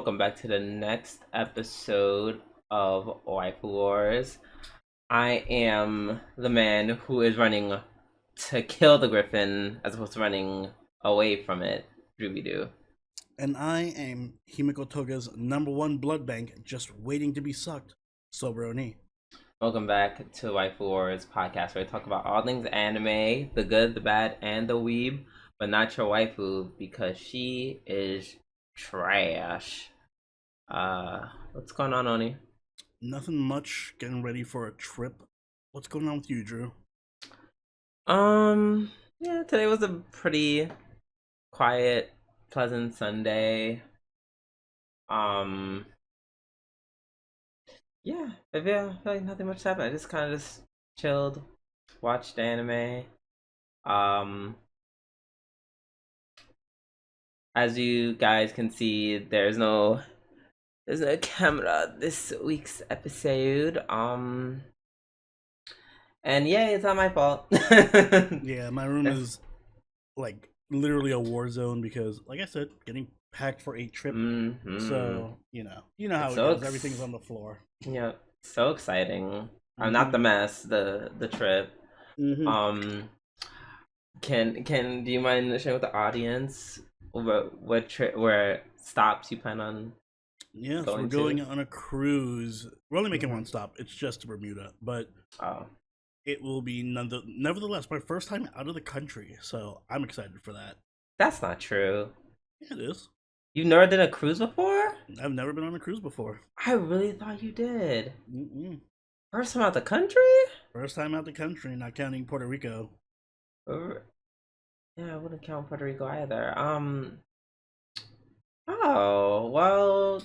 welcome back to the next episode of Waifu Wars. I am the man who is running to kill the Griffin as opposed to running away from it. Drooby-doo. And I am Himiko Toga's #1 blood bank, just waiting to be sucked. Sobroni. Welcome back to Waifu Wars podcast, where we talk about all things anime, the good, the bad, and the weeb, but not your waifu because she is trash. What's going on, Oni? Nothing much. Getting ready for a trip. What's going on with you, Drew? Yeah, today was a pretty quiet, pleasant Sunday. Yeah, I feel like nothing much happened. I just kind of just chilled, watched anime. As you guys can see, there's no camera this week's episode. And yeah, it's not my fault. Yeah, my room is like literally a war zone because, like I said, getting packed for a trip. So you know how it goes. Everything's on the floor. Yeah, so exciting. Not the mess, the trip. Can do you mind sharing with the audience what trip, where stops you plan on? Yeah, so we're going on a cruise. We're only making one stop. It's just to Bermuda, but it will be nevertheless my first time out of the country, so I'm excited for that. That's not true. Yeah, it is. You've never done a cruise before? I've never been on a cruise before. I really thought you did. First time out the country? First time out the country, not counting Puerto Rico. Yeah, I wouldn't count Puerto Rico either. Oh, well,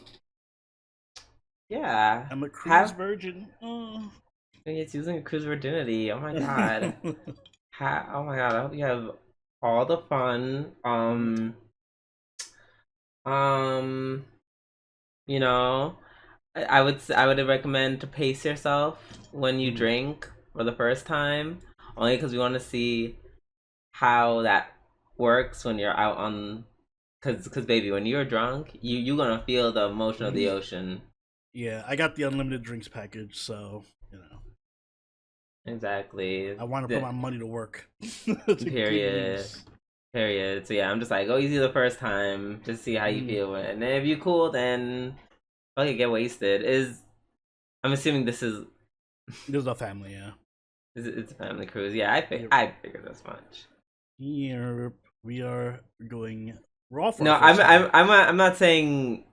yeah. I'm a cruise virgin. It's using a cruise virginity. Oh my god. Oh my god, I hope you have all the fun. You know, I would recommend to pace yourself when you drink for the first time, only because we want to see how that works when you're out on, because baby, when you're drunk, you're gonna feel the emotion of the ocean. Yeah, I got the unlimited drinks package, so you know. Exactly. I want to put my money to work. Period. So yeah, I'm just like, go easy the first time, just see how you feel, and then if you cool, then fucking get wasted. I'm assuming this is a family, yeah. It's a family cruise. Yeah, I figured as much. Here we are going. We're all for no. I'm not saying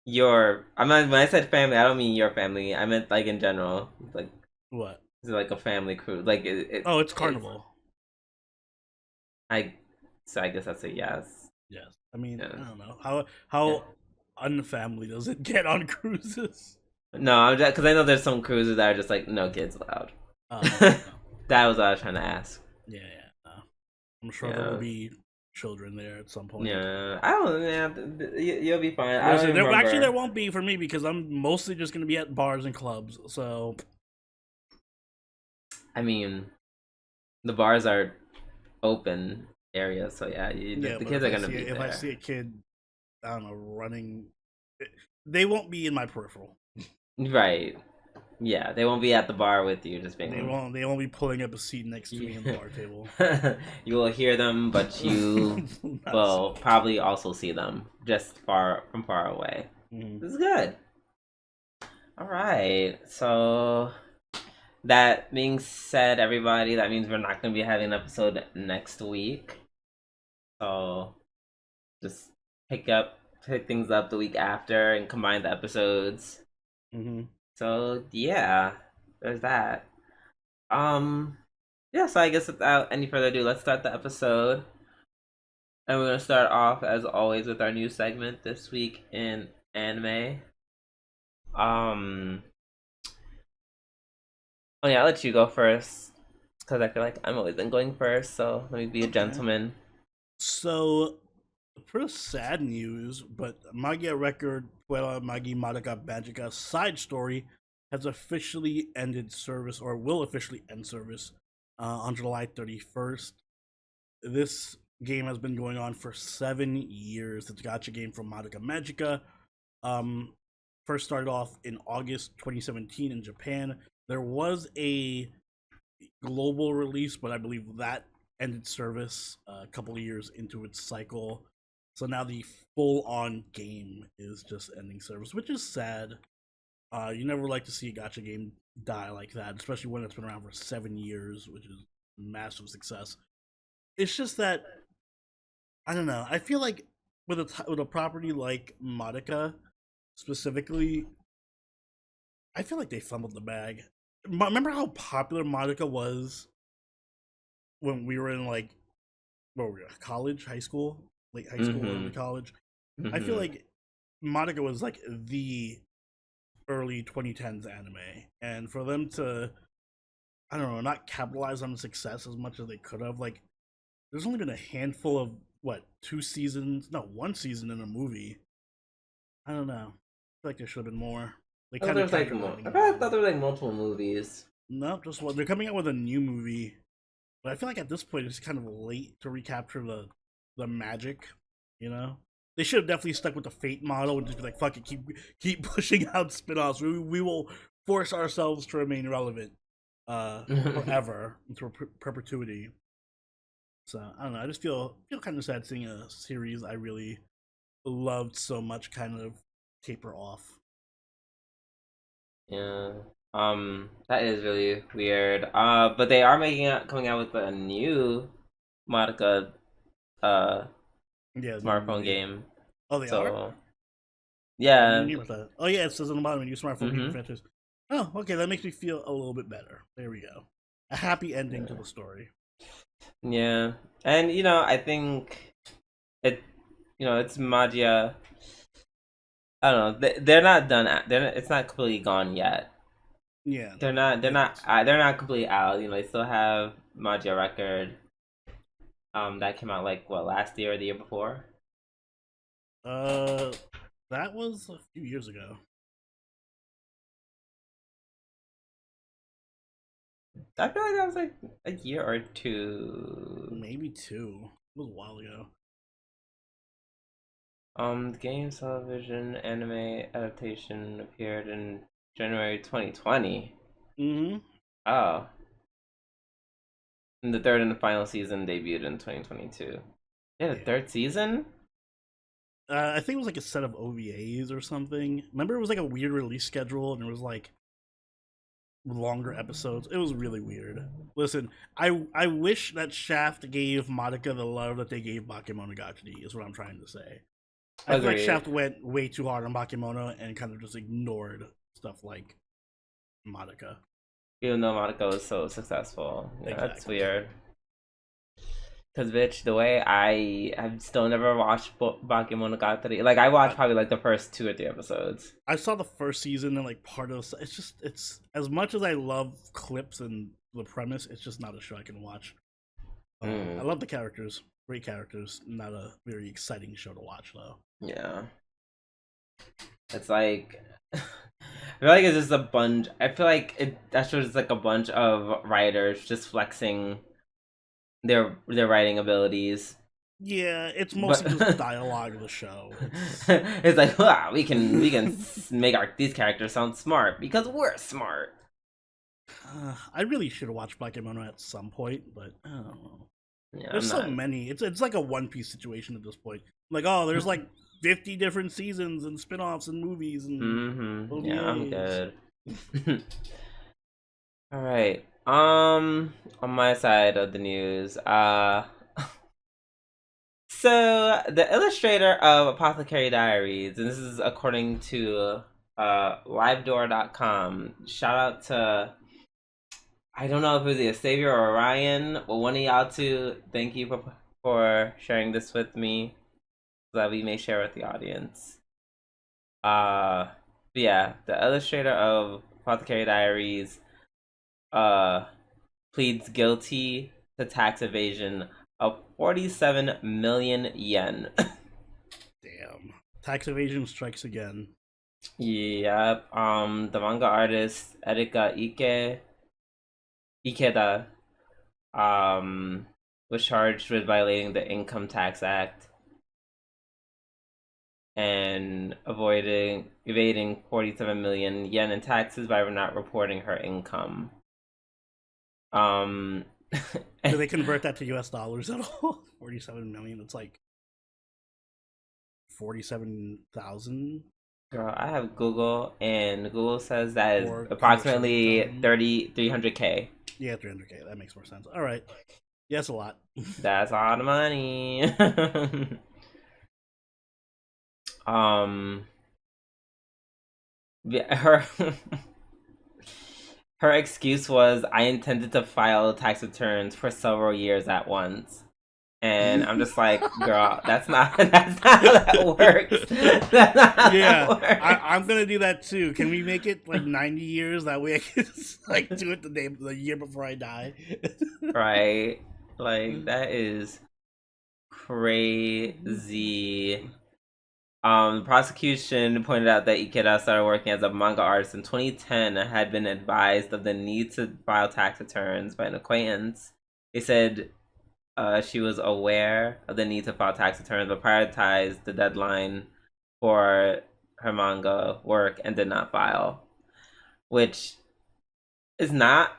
your. I'm not, when I said family, I don't mean your family. I meant like in general. Like what? Is it like a family cruise? Like it's Carnival. So I guess that's a yes. Yes. I mean, I don't know how unfamily does it get on cruises. No, I'm just because I know there's some cruises that are just like no kids allowed. That was what I was trying to ask. Yeah. I'm sure there will be children there at some point. Yeah, I don't. Yeah, you'll be fine. Actually, there won't be for me because I'm mostly just going to be at bars and clubs. So, I mean, the bars are open areas, so yeah, the kids are going to be there. If I see a kid, I don't know, running, they won't be in my peripheral. Right. Yeah, they won't be at the bar with you, just being. They won't be pulling up a seat next to me on the bar table. You will hear them, but you will probably also see them just from far away. This is good. All right, so that being said, everybody, that means we're not going to be having an episode next week. So just pick things up the week after and combine the episodes. So yeah, there's that. Yeah, so I guess without any further ado, let's start the episode. And we're gonna start off as always with our new segment this week in anime. Oh yeah, I'll let you go first because I feel like I'm always been going first. So let me be a gentleman. So, pretty sad news, but Magia Record Puella Magi Madoka Magica side story has officially ended service, or will officially end service, on July 31st. This game has been going on for 7 years. It's a gacha game from Madoka Magica. First started off in August 2017 in Japan. There was a global release, but I believe that ended service a couple of years into its cycle. So now the full-on game is just ending service, which is sad. You never like to see a gacha game die like that, especially when it's been around for 7 years, which is massive success. It's just that I don't know. I feel like with a property like Madoka specifically, I feel like they fumbled the bag. Remember how popular Madoka was when we were in like what were we, college, high school, late high school, early college? I feel like Madoka was like the early 2010s anime, and for them to, I don't know, not capitalize on the success as much as they could have. Like, there's only been a handful of what, 2 seasons? No, 1 season in a movie. I don't know. I feel like there should have been more. They kind of like more. I thought there were like multiple movies. No, just one. They're coming out with a new movie, but I feel like at this point it's kind of late to recapture the magic. You know, they should have definitely stuck with the Fate model and just be like, "Fuck it, keep pushing out spin-offs. We will force ourselves to remain relevant forever into perpetuity." So I don't know. I just feel kind of sad seeing a series I really loved so much kind of taper off. Yeah. That is really weird. But they are coming out with a new Madoka smartphone game. Oh, they are? Yeah. Oh yeah, it says on the bottom, new smartphone game franchise. Oh, okay, that makes me feel a little bit better. There we go. A happy ending to the story. Yeah. And I think it's Magia. I don't know. They're not done. It's not completely gone yet. Yeah. They're not completely out. They still have Magia Record. That came out like what, last year or the year before? That was a few years ago. I feel like that was like a year or 2. Maybe 2. It was a while ago. The game's television anime adaptation appeared in January 2020. Oh. And the third and the final season debuted in 2022. Yeah, the third season? I think it was like a set of OVAs or something. Remember, it was like a weird release schedule, and it was like longer episodes. It was really weird. Listen, I wish that Shaft gave Madoka the love that they gave Bakemonogatari, is what I'm trying to say. I feel like Shaft went way too hard on Bakemono and kind of just ignored stuff like Madoka. Even though Madoka was so successful. Yeah, exactly. That's weird. Because, bitch, the way I have still never watched Bakemonogatari. Like, I watched probably like the first 2 or 3 episodes. I saw the first season and like part of it's as much as I love clips and the premise, it's just not a show I can watch. I love the characters. Great characters. Not a very exciting show to watch, though. Yeah. It's like... I feel like it's just a bunch... I feel like that shows like a bunch of writers just flexing their writing abilities. Yeah, it's mostly just dialogue of the show. It's like, wow, we can make these characters sound smart because we're smart. I really should have watched Bakemono at some point, but I don't know. Yeah, there's so many. It's like a One Piece situation at this point. Like, oh, there's like 50 different seasons and spin-offs and movies and yeah, I'm good. All right. On my side of the news, so the illustrator of Apothecary Diaries, and this is according to livedoor.com. Shout out to, I don't know if it was Xavier or Ryan, but one of y'all two. Thank you for sharing this with me, so that we may share with the audience. But yeah, the illustrator of Apothecary Diaries pleads guilty to tax evasion of 47 million yen. Damn. Tax evasion strikes again. Yep. The manga artist Erika Ikeda was charged with violating the Income Tax Act and evading 47 million yen in taxes by not reporting her income. Do they convert that to US dollars at all? 47 million. It's like 47,000. Girl, I have Google, and Google says that is approximately 300K. Yeah, 300K. That makes more sense. All right. Yeah, that's a lot. That's a lot of money. Her her excuse was, I intended to file tax returns for several years at once. And I'm just like, girl, that's not how that works. That's not how that works. I'm gonna do that too. Can we make it like 90 years? That way I can just, like, do it the year before I die. Right? Like, that is crazy. The prosecution pointed out that Ikeda started working as a manga artist in 2010 and had been advised of the need to file tax returns by an acquaintance. They said she was aware of the need to file tax returns, but prioritized the deadline for her manga work and did not file. Which is not...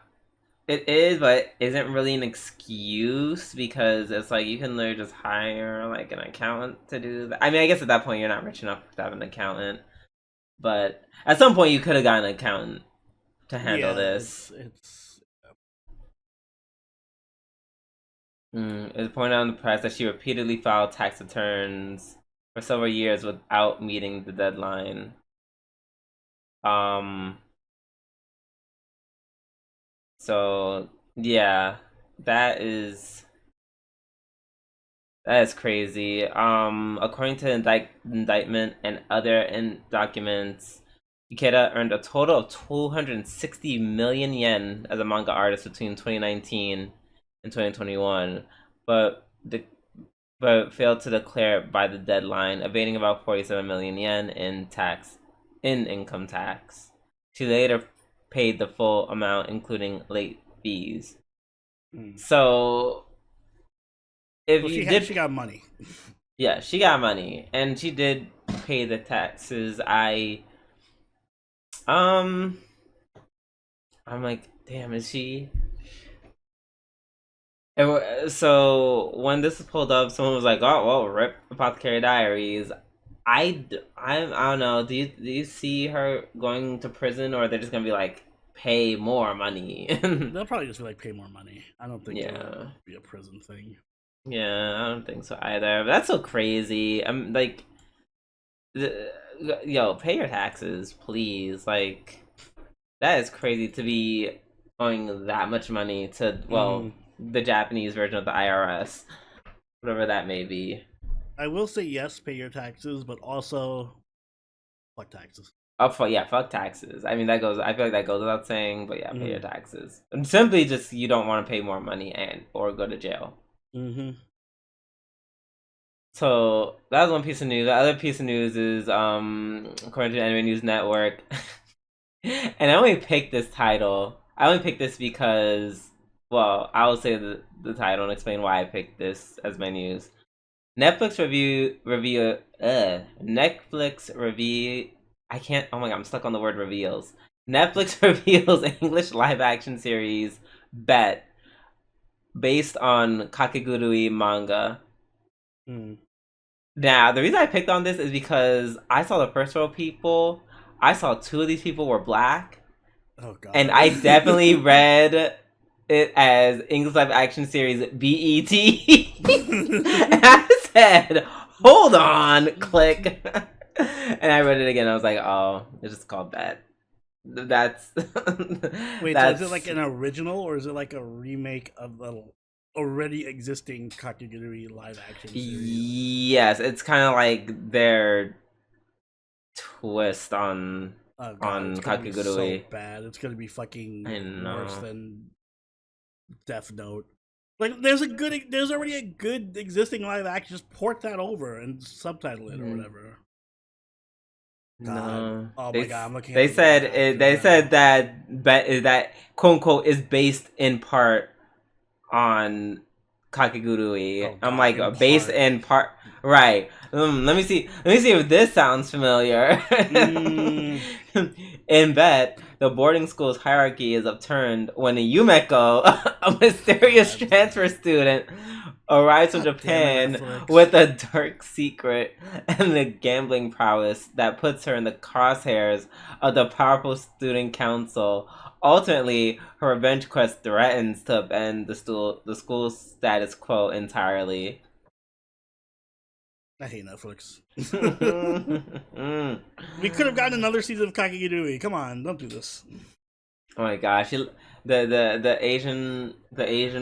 It is, but isn't really an excuse, because it's like you can literally just hire like an accountant to do that. I mean, I guess at that point you're not rich enough to have an accountant, but at some point you could have gotten an accountant to handle this. It's pointed out in the press that she repeatedly filed tax returns for several years without meeting the deadline. So yeah, that is crazy. According to the indictment and other documents, Ikeda earned a total of 260 million yen as a manga artist between 2019 and 2021, but failed to declare by the deadline, evading about 47 million yen in income tax. She later paid the full amount, including late fees. So, she got money. Yeah, she got money, and she did pay the taxes. I'm like, damn, is she? So when this was pulled up, someone was like, "Oh, well, rip Apothecary Diaries." I don't know. Do you see her going to prison, or they're just gonna be like, pay more money? They'll probably just be like, pay more money. I don't think it'll be a prison thing. Yeah, I don't think so either. But that's so crazy. I'm like, yo, pay your taxes, please. Like, that is crazy to be owing that much money to the Japanese version of the IRS, whatever that may be. I will say yes, pay your taxes, but also fuck taxes. Oh, fuck taxes. I mean, I feel like that goes without saying, but yeah, pay your taxes. And simply just, you don't want to pay more money or go to jail. So, that was one piece of news. The other piece of news is, according to the Anime News Network, and I only picked this title. I only picked this because, well, I will say the title and explain why I picked this as my news. Netflix review. I can't. Oh my god, I'm stuck on the word reveals. Netflix reveals English live action series Bet, based on Kakegurui manga. Now, the reason I picked on this is because I saw the first row of people. I saw two of these people were black. Oh god. And I definitely read it as English live action series BET. And I said, hold on, click. And I read it again. I was like, oh, it's just called Bet. That's wait. So is it like an original, or is it like a remake of the already existing Kakegurui live action series? Yes, it's kind of like their twist on Kakegurui. So bad. It's gonna be fucking worse than Death Note. Like, there's already a good existing live action. Just port that over and subtitle it or whatever. God. No. Oh my god, I'm looking. They said that quote unquote is based in part on Kakegurui. Oh, I'm God, like in base part. and part. Right. Let me see. Let me see if this sounds familiar. In that, the boarding school's hierarchy is upturned when a Yumeko, a mysterious God. transfer student, arrives from God damn it, Japan Netflix. with a dark secret and the gambling prowess that puts her in the crosshairs of the powerful student council. Ultimately, her revenge quest threatens to upend the school's status quo entirely. I hate Netflix. We could have gotten another season of Kakegurui. Come on, don't do this. Oh my gosh, the Asian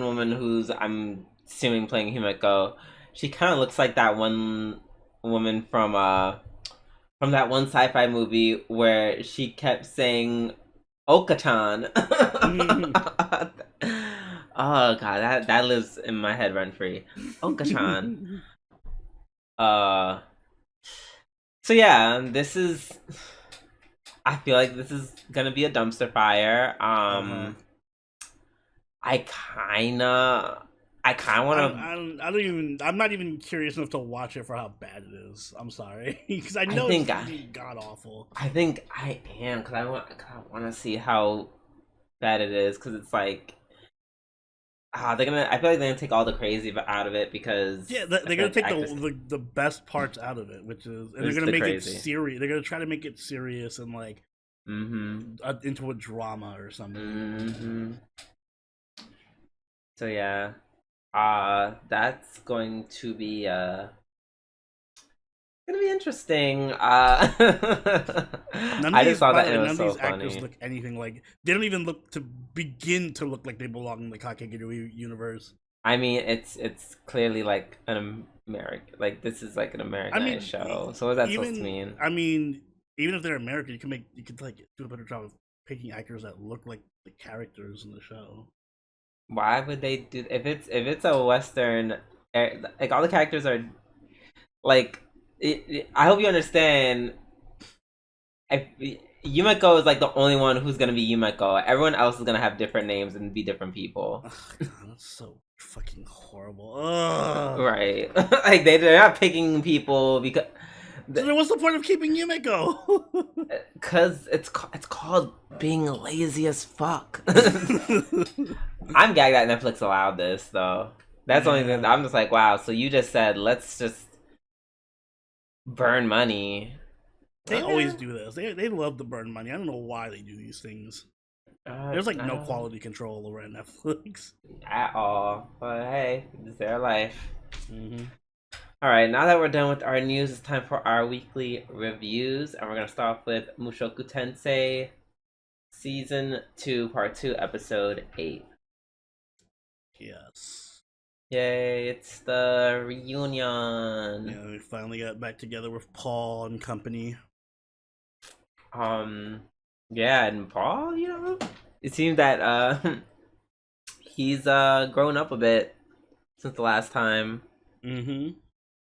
woman who's I'm assuming playing Himeko, she kind of looks like that one woman from that one sci-fi movie where she kept saying Okachan. Oh god, that lives in my head rent free. Okachan. So yeah, this is. I feel like this is gonna be a dumpster fire. I kinda wanna. I'm not even curious enough to watch it for how bad it is. I'm sorry, because I know think it's god awful. I think I am because I want to see how bad it is because it's like. They're gonna. I feel like they're gonna take all the crazy out of it because they're gonna take the best parts out of it, which is, and they're gonna make it serious. They're gonna try to make it serious and like into a drama or something. So yeah, that's going to be gonna be interesting. I just saw that and it was so funny. None of these actors look anything like. They don't even look to begin to look like they belong in the Kakegurui universe. I mean, it's clearly like an American. Like this is like an Americanized show. So what's that supposed to mean? I mean, even if they're American, you could like do a better job of picking actors that look like the characters in the show. Why would they do if it's a Western? Like all the characters are like. I hope you understand. Yumeko is like the only one who's gonna be Yumeko. Everyone else is gonna have different names and be different people. Oh, God, that's so fucking horrible. Ugh. Right? Like they're not picking people because. So then what's the point of keeping Yumeko? Cause it's called being lazy as fuck. I'm gagged that Netflix allowed this though. That's the only thing. I'm just like, wow. So you just said let's just burn money. They always do this. They love to burn money. I don't know why they do these things. There's like no quality control over at Netflix at all. But hey, it's their life. All right, now that we're done with our news, it's time for our weekly reviews, and we're gonna start off with Mushoku Tensei Season 2, Part 2, Episode 8. Yes. Yay! It's the reunion. Yeah, we finally got back together with Paul and company. Yeah, and Paul, it seems that he's grown up a bit since the last time.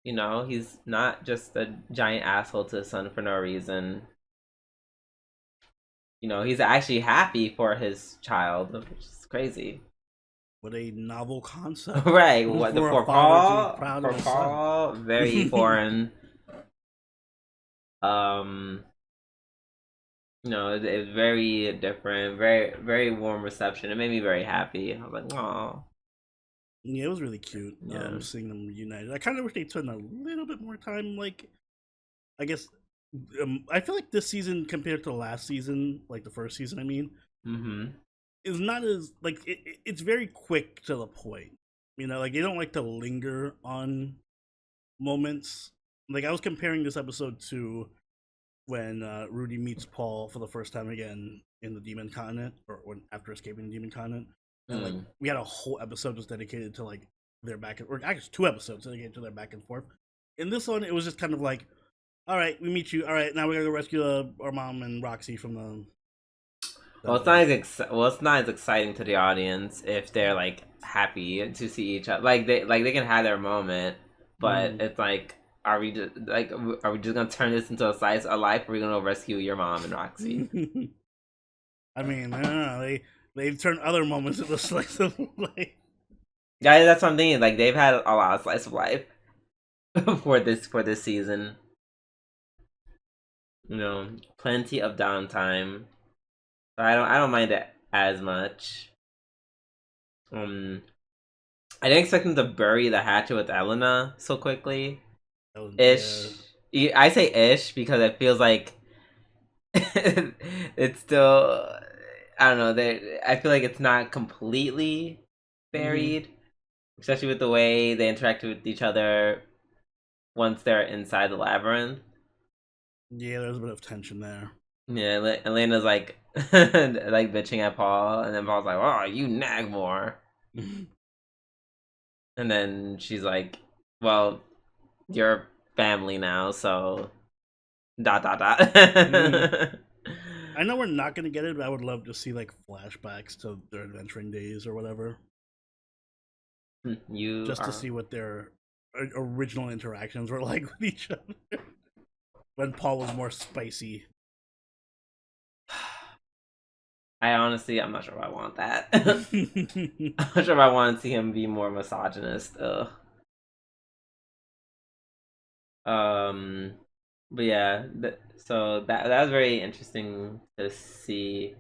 He's not just a giant asshole to his son for no reason. He's actually happy for his child, which is crazy. What a novel concept. Right, what the for Paul, very foreign. It's very different, very, very warm reception. It made me very happy. I was like, "Aw." Yeah, it was really cute. Seeing them reunited. I kind of wish they'd spend a little bit more time. Like, I guess, I feel like this season compared to last season, like the first season, I mean, is not as like it's very quick to the point. Like they don't like to linger on moments. Like I was comparing this episode to when Rudy meets Paul for the first time again in the Demon Continent, or after escaping the Demon Continent, and like we had a whole episode just dedicated to like their back, or actually 2 episodes dedicated to their back and forth. In this one, it was just kind of like, all right, we meet you. All right, now we're gonna go rescue our mom and Roxy from the. Well, it's not as exciting to the audience if they're like happy to see each other. Like they can have their moment, but it's like. Are we just gonna turn this into a slice of life? Or are we gonna rescue your mom and Roxy? I mean, I don't know. They've turned other moments into a slice of life. Yeah, that's what I'm thinking. Like they've had a lot of slice of life for this season. You know, plenty of downtime. So I don't mind it as much. I didn't expect him to bury the hatchet with Elena so quickly. Oh, Ish. I say ish because it feels like it's still. I don't know. I feel like it's not completely buried, especially with the way they interact with each other once they're inside the labyrinth. Yeah, there's a bit of tension there. Yeah, Elena's like like bitching at Paul, and then Paul's like, "Oh, you nag more," and then she's like, "Well, you're family now, so dot dot dot." I know we're not gonna get it, but I would love to see like flashbacks to their adventuring days or whatever, to see what their original interactions were like with each other when Paul was more spicy. I'm not sure if I want that. I'm not sure if I want to see him be more misogynist. But yeah, so that was very interesting to see.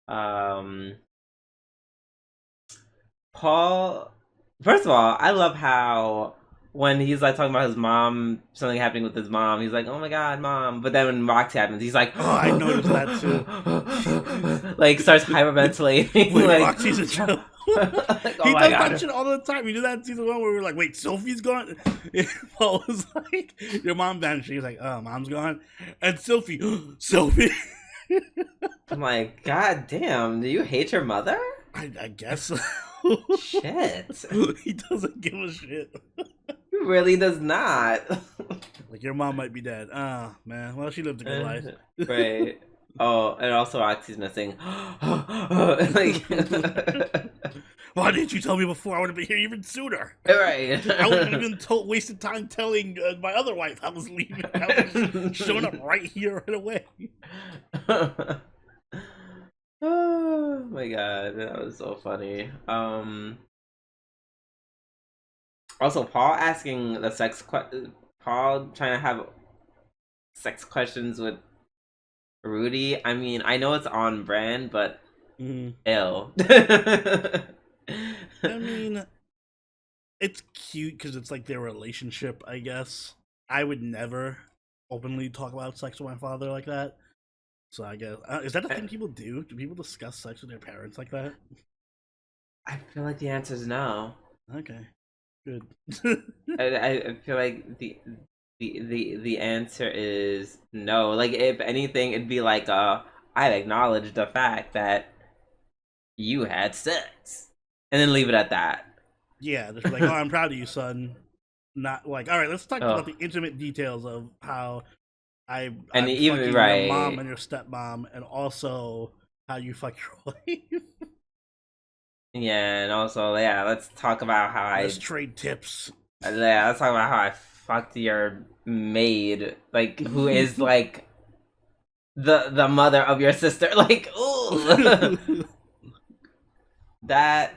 Paul, first of all, I love how when he's like talking about his mom, something happening with his mom, he's like, "Oh my god, mom!" But then when Roxy happens, he's like, "Oh, I noticed that too." Like starts hyperventilating. Like Roxy's a joke. Like, he does that shit all the time. He did that in season 1 where we were like, "Wait, Sophie's gone." Paul was like, "Your mom vanished." He's like, "Oh, mom's gone," and Sophie. I'm like, God damn, do you hate your mother? I guess. Shit. He doesn't give a shit. He really does not. Like, your mom might be dead. Man. Well, she lived a good life. Right. Oh, and also Oxy's missing. Like, why didn't you tell me before? I would have been here even sooner. Right. I wouldn't have even wasted time telling my other wife I was leaving. I was showing up right here right away. Oh my god, that was so funny. Also, Paul asking the Paul trying to have sex questions with Rudy. I mean, I know it's on brand, but ill. I mean, it's cute because it's like their relationship, I guess. I would never openly talk about sex with my father like that. So I guess is that a thing people do? Do people discuss sex with their parents like that? I feel like the answer is no. Okay, good. I feel like the answer is no. Like if anything, it'd be like I acknowledge the fact that you had sex, and then leave it at that. Yeah, just like, oh, I'm proud of you, son. Not like, all right, let's talk about the intimate details of how I'm even fucking your mom and your stepmom, and also how you fuck your wife. Yeah, and also, yeah, let's talk about how let's trade tips. Yeah, let's talk about how I fucked your maid, like who is like the mother of your sister. Like, ooh, that.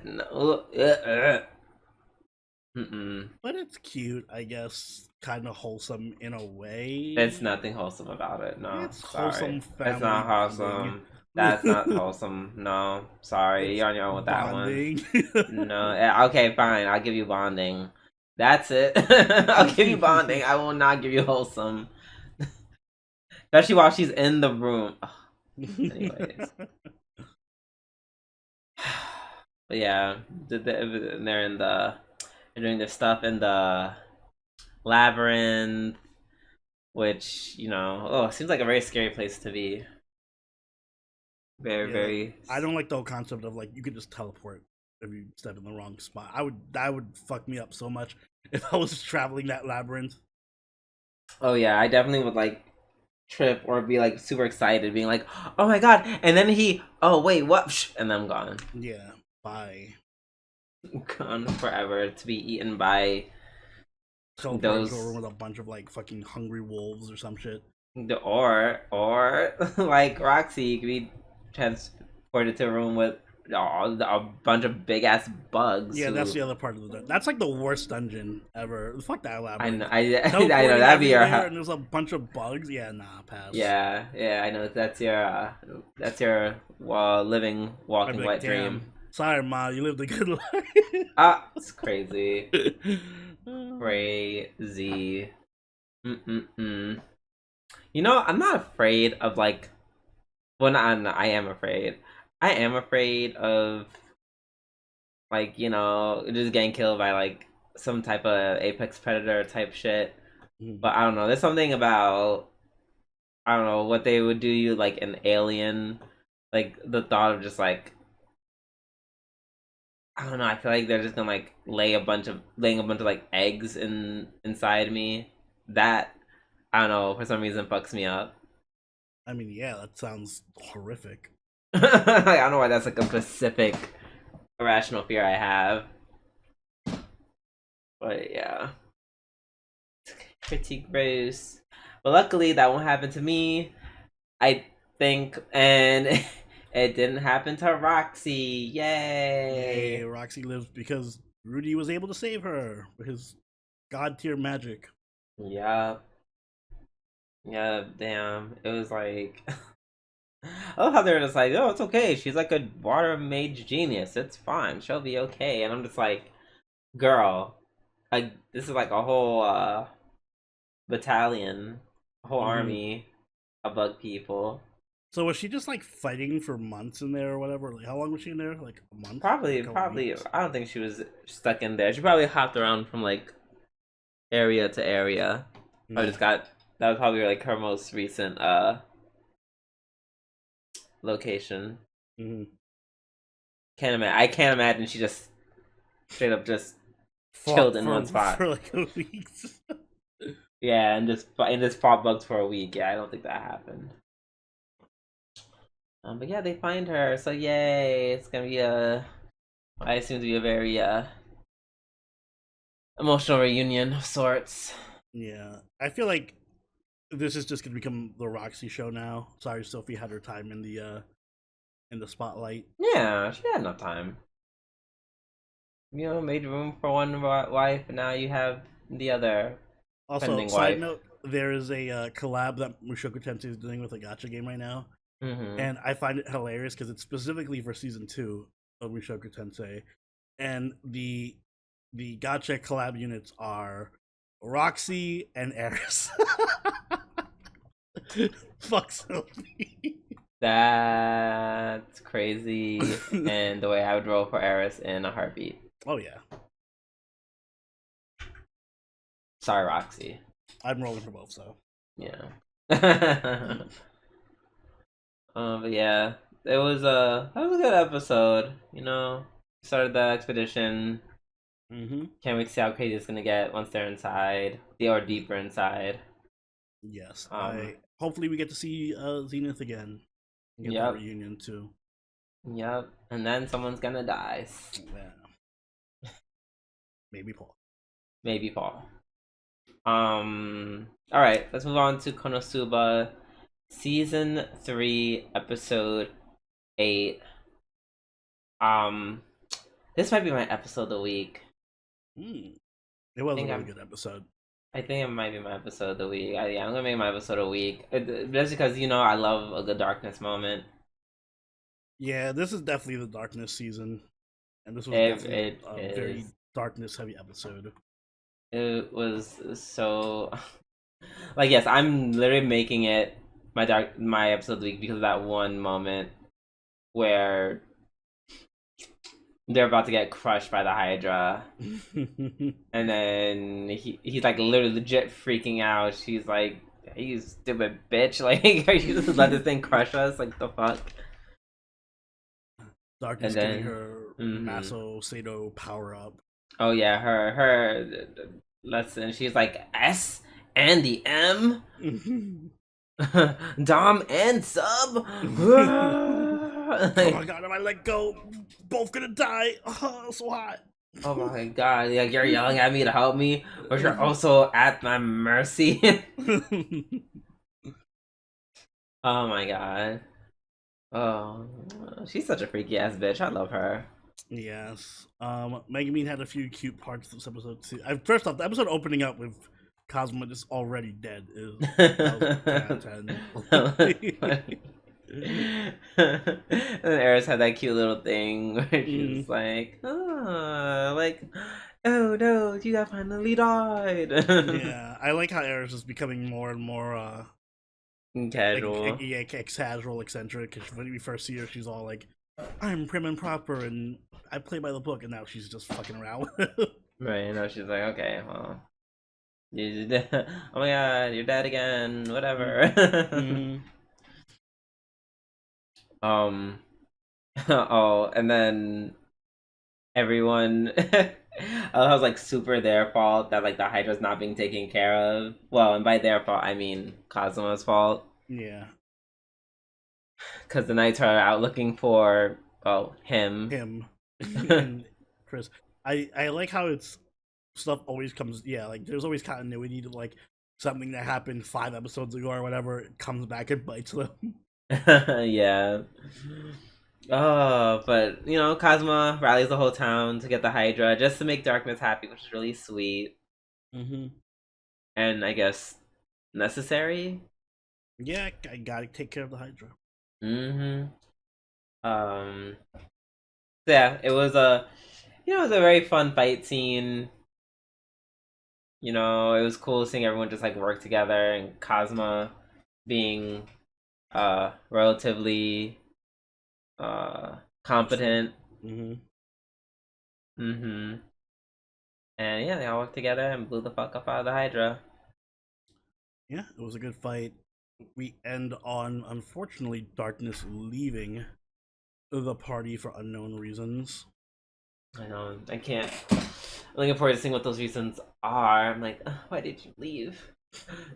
But it's cute, I guess. Kind of wholesome in a way. There's nothing wholesome about it. No, it's wholesome. Family it's not wholesome. That's not wholesome. No, sorry, you're on your own with that one. No, okay, fine. I'll give you bonding. That's it. I'll give you bonding. I will not give you wholesome. Especially while she's in the room. Anyways. But yeah, they're doing their stuff in the labyrinth, which, you know, it seems like a very scary place to be. Very. I don't like the whole concept of like you could just teleport if you step in the wrong spot. That would fuck me up so much if I was traveling that labyrinth. Oh yeah, I definitely would like trip or be like super excited, being like, "Oh my god!" And then oh wait, what? And then I'm gone. Yeah, bye. Gone forever to be eaten by those room with a bunch of like fucking hungry wolves or some shit. Or like Roxy, you could be transported to a room with a bunch of big ass bugs. Yeah, that's the other part of the dungeon. That's like the worst dungeon ever. Fuck that labyrinth. I know that'd be your. And there's a bunch of bugs. Yeah, nah, pass. Yeah, I know that's your living, walking wet dream. Sorry, Ma, you lived a good life. It's crazy. Crazy. You know, I'm not afraid of like. Well, I am afraid. I am afraid of like, you know, just getting killed by like some type of apex predator type shit. But I don't know. There's something about, I don't know, what they would do you like an alien, like the thought of just like, I don't know. I feel like they're just gonna like laying a bunch of like eggs inside me. That, I don't know, for some reason fucks me up. I mean, yeah, that sounds horrific. I don't know why that's like a specific irrational fear I have. But yeah. Pretty gross. But luckily that won't happen to me, I think, and it didn't happen to Roxy. Yay! Roxy lives because Rudy was able to save her with his god tier magic. Yeah, damn. It was like I love how they're just like, oh, it's okay. She's like a water mage genius. It's fine. She'll be okay. And I'm just like, girl, this is like a whole battalion, a whole army of bug people. So was she just like fighting for months in there or whatever? Like, how long was she in there? Like a month? Probably. I don't think she was stuck in there. She probably hopped around from like area to area. I just got that was probably like her most recent location. I can't imagine she just straight up just chilled in one spot for like a week. Yeah, and just fought bugs for a week. Yeah, I don't think that happened. But yeah, they find her, so yay! It's gonna be I assume to be a very emotional reunion of sorts. Yeah, I feel like this is just gonna become the Roxy show now. Sorry, Sophie had her time in the spotlight. Yeah, she had enough time. You know, made room for one wife, and now you have the other. Also, side note, there is a collab that Mushoku Tensei is doing with a gacha game right now. And I find it hilarious because it's specifically for season 2 of Mushoku Tensei, and the gacha collab units are Roxy and Eris. Fuck Sophie. That's crazy, and the way I would roll for Eris in a heartbeat. Oh yeah. Sorry, Roxy. I'm rolling for both, so yeah. But yeah, it was that was a good episode. You know, started the expedition. Can't wait to see how crazy it's gonna get once they're inside, or deeper inside. Yes, hopefully we get to see Zenith again. Get that reunion too. Yep, and then someone's gonna die. Yeah. Maybe Paul. All right, let's move on to Konosuba. Season 3, episode 8. This might be my episode of the week. It was a really good episode. I think it might be my episode of the week. I'm gonna make my episode of the week. Just because, you know, I love a good darkness moment. Yeah, this is definitely the darkness season. And this was a very darkness heavy episode. It was so like, yes, I'm literally making it my episode of the week because of that one moment where they're about to get crushed by the Hydra. And then he's like literally legit freaking out. She's like, you stupid bitch, like, are you just let this thing crush us? Like, the fuck? Darkness getting her Maso Sato power up. Oh yeah, her lesson. She's like, S and the M? Dom and sub? Oh my god, if I let go, both gonna die. Oh, so hot. Oh my god, like, you're yelling at me to help me, but you're also at my mercy. Oh my god. Oh, she's such a freaky ass bitch. I love her. Yes. Megumin had a few cute parts this episode too. First off, the episode opening up with Cosmo just already dead is that was 10. And Eris had that cute little thing where she's like, oh, no, you finally died. Yeah, I like how Eris is becoming more and more casual. Casual, eccentric. Because when we first see her, she's all like, I'm prim and proper and I play by the book, and now she's just fucking around. Right, and now she's like, okay, well, oh my god, you're dead again, whatever. Oh, and then everyone I was like super their fault that like the Hydra's not being taken care of. Well, and by their fault I mean Kazuma's fault. Yeah. Because the knights are out looking for him. And Chris. I like how it's stuff always comes like there's always continuity to like something that happened 5 episodes ago or whatever, it comes back and bites them. Yeah. Oh, but you know, Kazuma rallies the whole town to get the Hydra just to make Darkness happy, which is really sweet. And I guess necessary. Yeah, I gotta take care of the Hydra. Yeah, it was a very fun fight scene. You know, it was cool seeing everyone just like work together, and Kazuma being relatively competent. And yeah, they all worked together and blew the fuck up out of the Hydra. Yeah, it was a good fight. We end on, unfortunately, Darkness leaving the party for unknown reasons. I know, I can't. I'm looking forward to seeing what those reasons are. I'm like, why did you leave?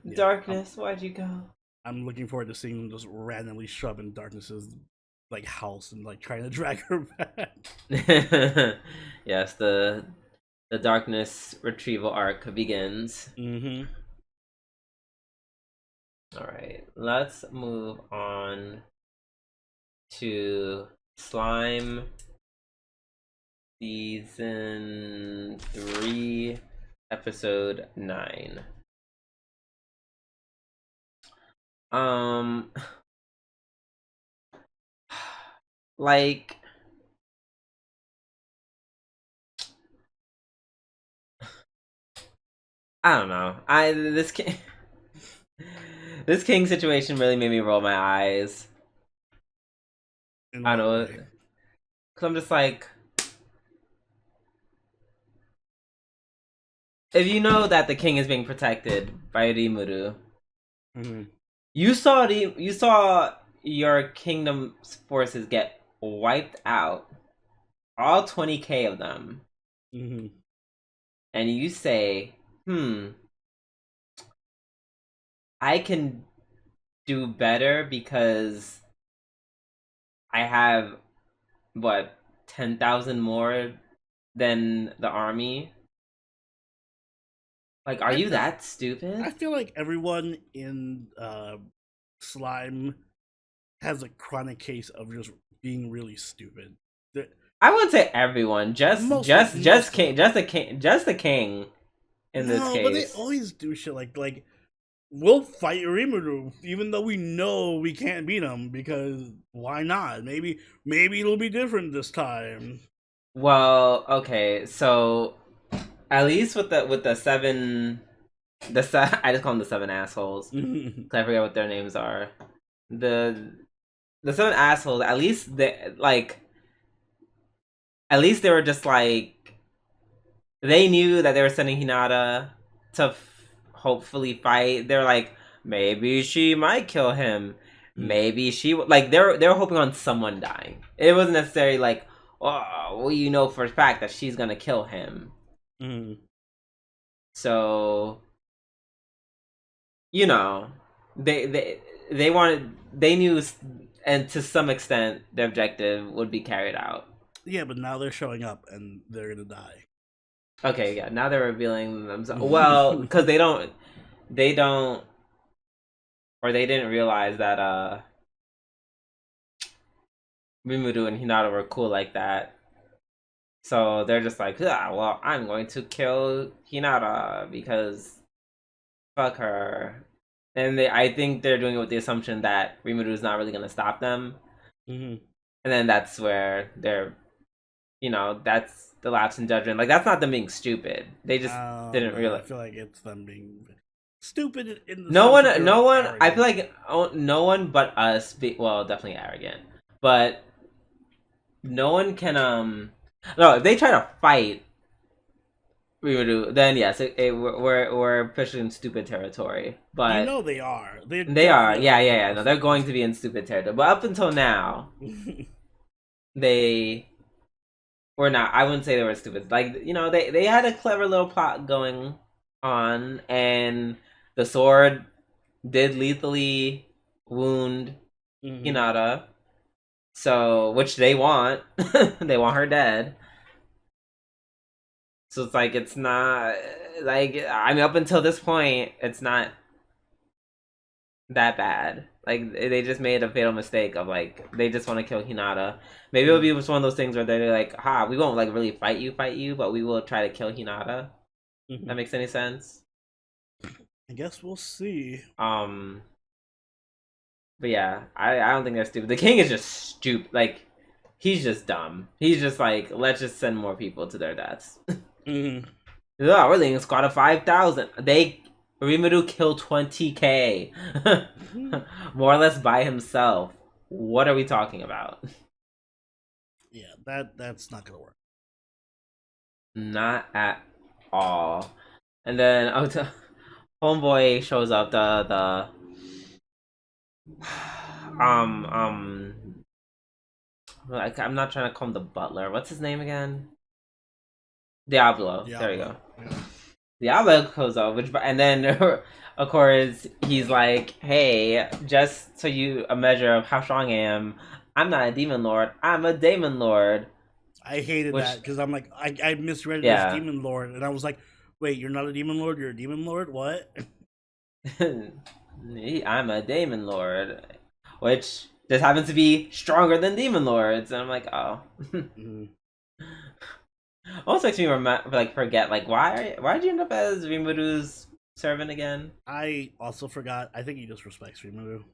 Yeah. Darkness, why'd you go? I'm looking forward to seeing them just randomly shove in Darkness's like house and like trying to drag her back. Yes, the Darkness retrieval arc begins. Alright, let's move on to Slime Season 3, Episode 9. Like, I don't know. This king situation really made me roll my eyes. I don't know, because I'm just like, if you know that the king is being protected by Rimuru, you saw your kingdom's forces get wiped out, all 20k of them, and you say, I can do better because I have, 10,000 more than the army? Like, are you that stupid? I feel like everyone in Slime has a chronic case of just being really stupid. I wouldn't say everyone, just the king in this case. But they always do shit like we'll fight Rimuru even though we know we can't beat him, because why not? Maybe it'll be different this time. Well, okay, so at least with the seven, I just call them the 7 assholes because I forget what their names are. The 7 assholes. At least they were just like, they knew that they were sending Hinata to hopefully fight. They're like, maybe she might kill him. Maybe she like they're hoping on someone dying. It wasn't necessarily like, oh, well, you know for a fact that she's gonna kill him. So, you know, they knew, and to some extent their objective would be carried out. Yeah, but now they're showing up and they're gonna die. Okay, yeah, now they're revealing themselves. Well, because they didn't realize that Rimuru and Hinata were cool like that. So they're just like, well, I'm going to kill Hinata because fuck her. And I think they're doing it with the assumption that Rimuru is not really going to stop them. And then that's where they're, that's the lapse in judgment. Like, that's not them being stupid. They just didn't realize. I feel like it's them being stupid in the no one. I feel like no one but us. Well, definitely arrogant, but no one can. No, if they try to fight Rimuru, then yes, we're pushing in stupid territory. But they are. They are. Yeah. No, they're going to be in stupid territory. But up until now, they were not. I wouldn't say they were stupid. Like, they had a clever little plot going on, and the sword did lethally wound Hinata. So, which they want. They want her dead. So it's like, it's not, like, I mean, up until this point, it's not that bad. Like, they just made a fatal mistake of, like, they just want to kill Hinata. Maybe it'll be one of those things where they're like, we won't, like, really fight you, but we will try to kill Hinata. That makes any sense? I guess we'll see. But yeah, I don't think they're stupid. The king is just stupid. Like, he's just dumb. He's just like, let's just send more people to their deaths. Yeah, we're leading a squad of 5,000. Rimuru killed 20k. More or less by himself. What are we talking about? Yeah, that's not gonna work. Not at all. And then homeboy shows up, the like, I'm not trying to call him the butler. What's his name again? Diablo. There we go. Yeah. Diablo goes up, and then of course he's like, "Hey, just so you a measure of how strong I am, I'm not a demon lord. I'm a Daemon Lord." I hated that because I'm like, I misread it as Demon Lord, and I was like, "Wait, you're not a Demon Lord. You're a Demon Lord. What?" I'm a Daemon Lord, which just happens to be stronger than Demon Lords, and I'm like, oh. Also makes me forget, like, why'd you end up as Rimuru's servant again? I also forgot. I think he just respects Rimuru.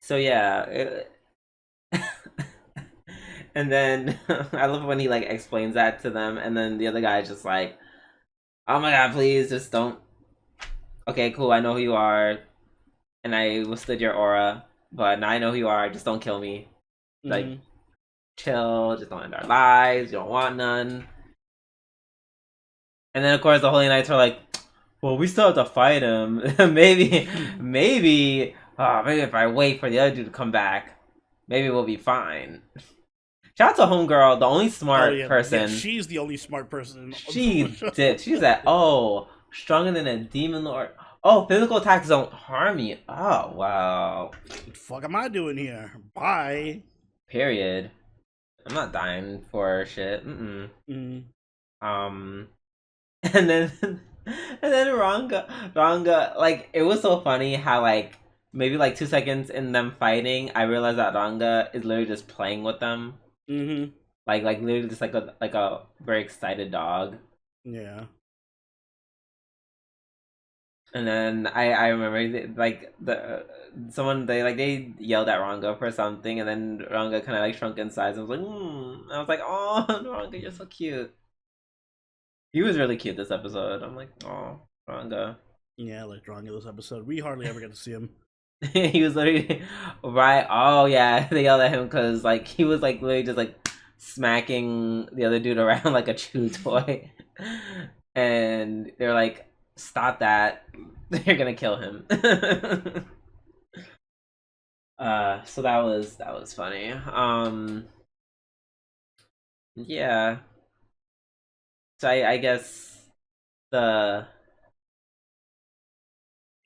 So yeah, and then I love when he like explains that to them, and then the other guy is just like, "Oh my god, please just don't." Okay, cool. I know who you are, and I withstood your aura. But now I know who you are, just don't kill me. Like, chill, just don't end our lives, you don't want none. And then, of course, the Holy Knights are like, well, we still have to fight him. maybe if I wait for the other dude to come back, maybe we'll be fine. Shout out to Homegirl, the only smart person. Yeah, she's the only smart person. She's at, stronger than a Demon Lord. Oh, physical attacks don't harm you. Oh, wow. What the fuck am I doing here? Bye. Period. I'm not dying for shit. And then Ranga, like, it was so funny how, like, maybe like 2 seconds in them fighting, I realized that Ranga is literally just playing with them. Like literally just like a very excited dog. Yeah. And then I remember they yelled at Ranga for something, and then Ranga kind of like shrunk in size. I was like, I was like, oh, Ranga, you're so cute. He was really cute this episode. I'm like, oh, Ranga. Yeah, I liked Ranga this episode. We hardly ever get to see him. He was literally right. Oh yeah, they yelled at him because like he was like literally just like smacking the other dude around like a chew toy, and they're like, stop that. They're gonna kill him. So that was funny. Yeah. So I guess the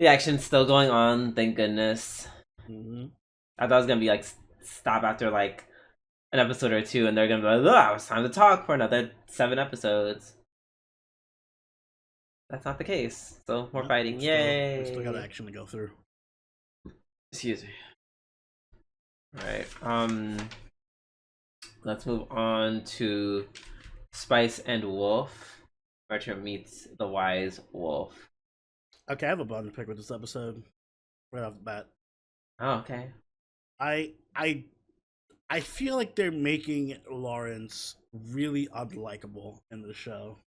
action's still going on, thank goodness. I thought it was gonna be like stop after like an episode or two, and they're gonna be like, it's time to talk for another 7 episodes. that's not the case. So more Nope, fighting. Yay! We still got action to go through. Excuse me. Alright, let's move on to Spice and Wolf. Merchant meets the wise wolf. Okay, I have a bone to pick with this episode right off the bat. Oh, okay. I feel like they're making Lawrence really unlikable in the show.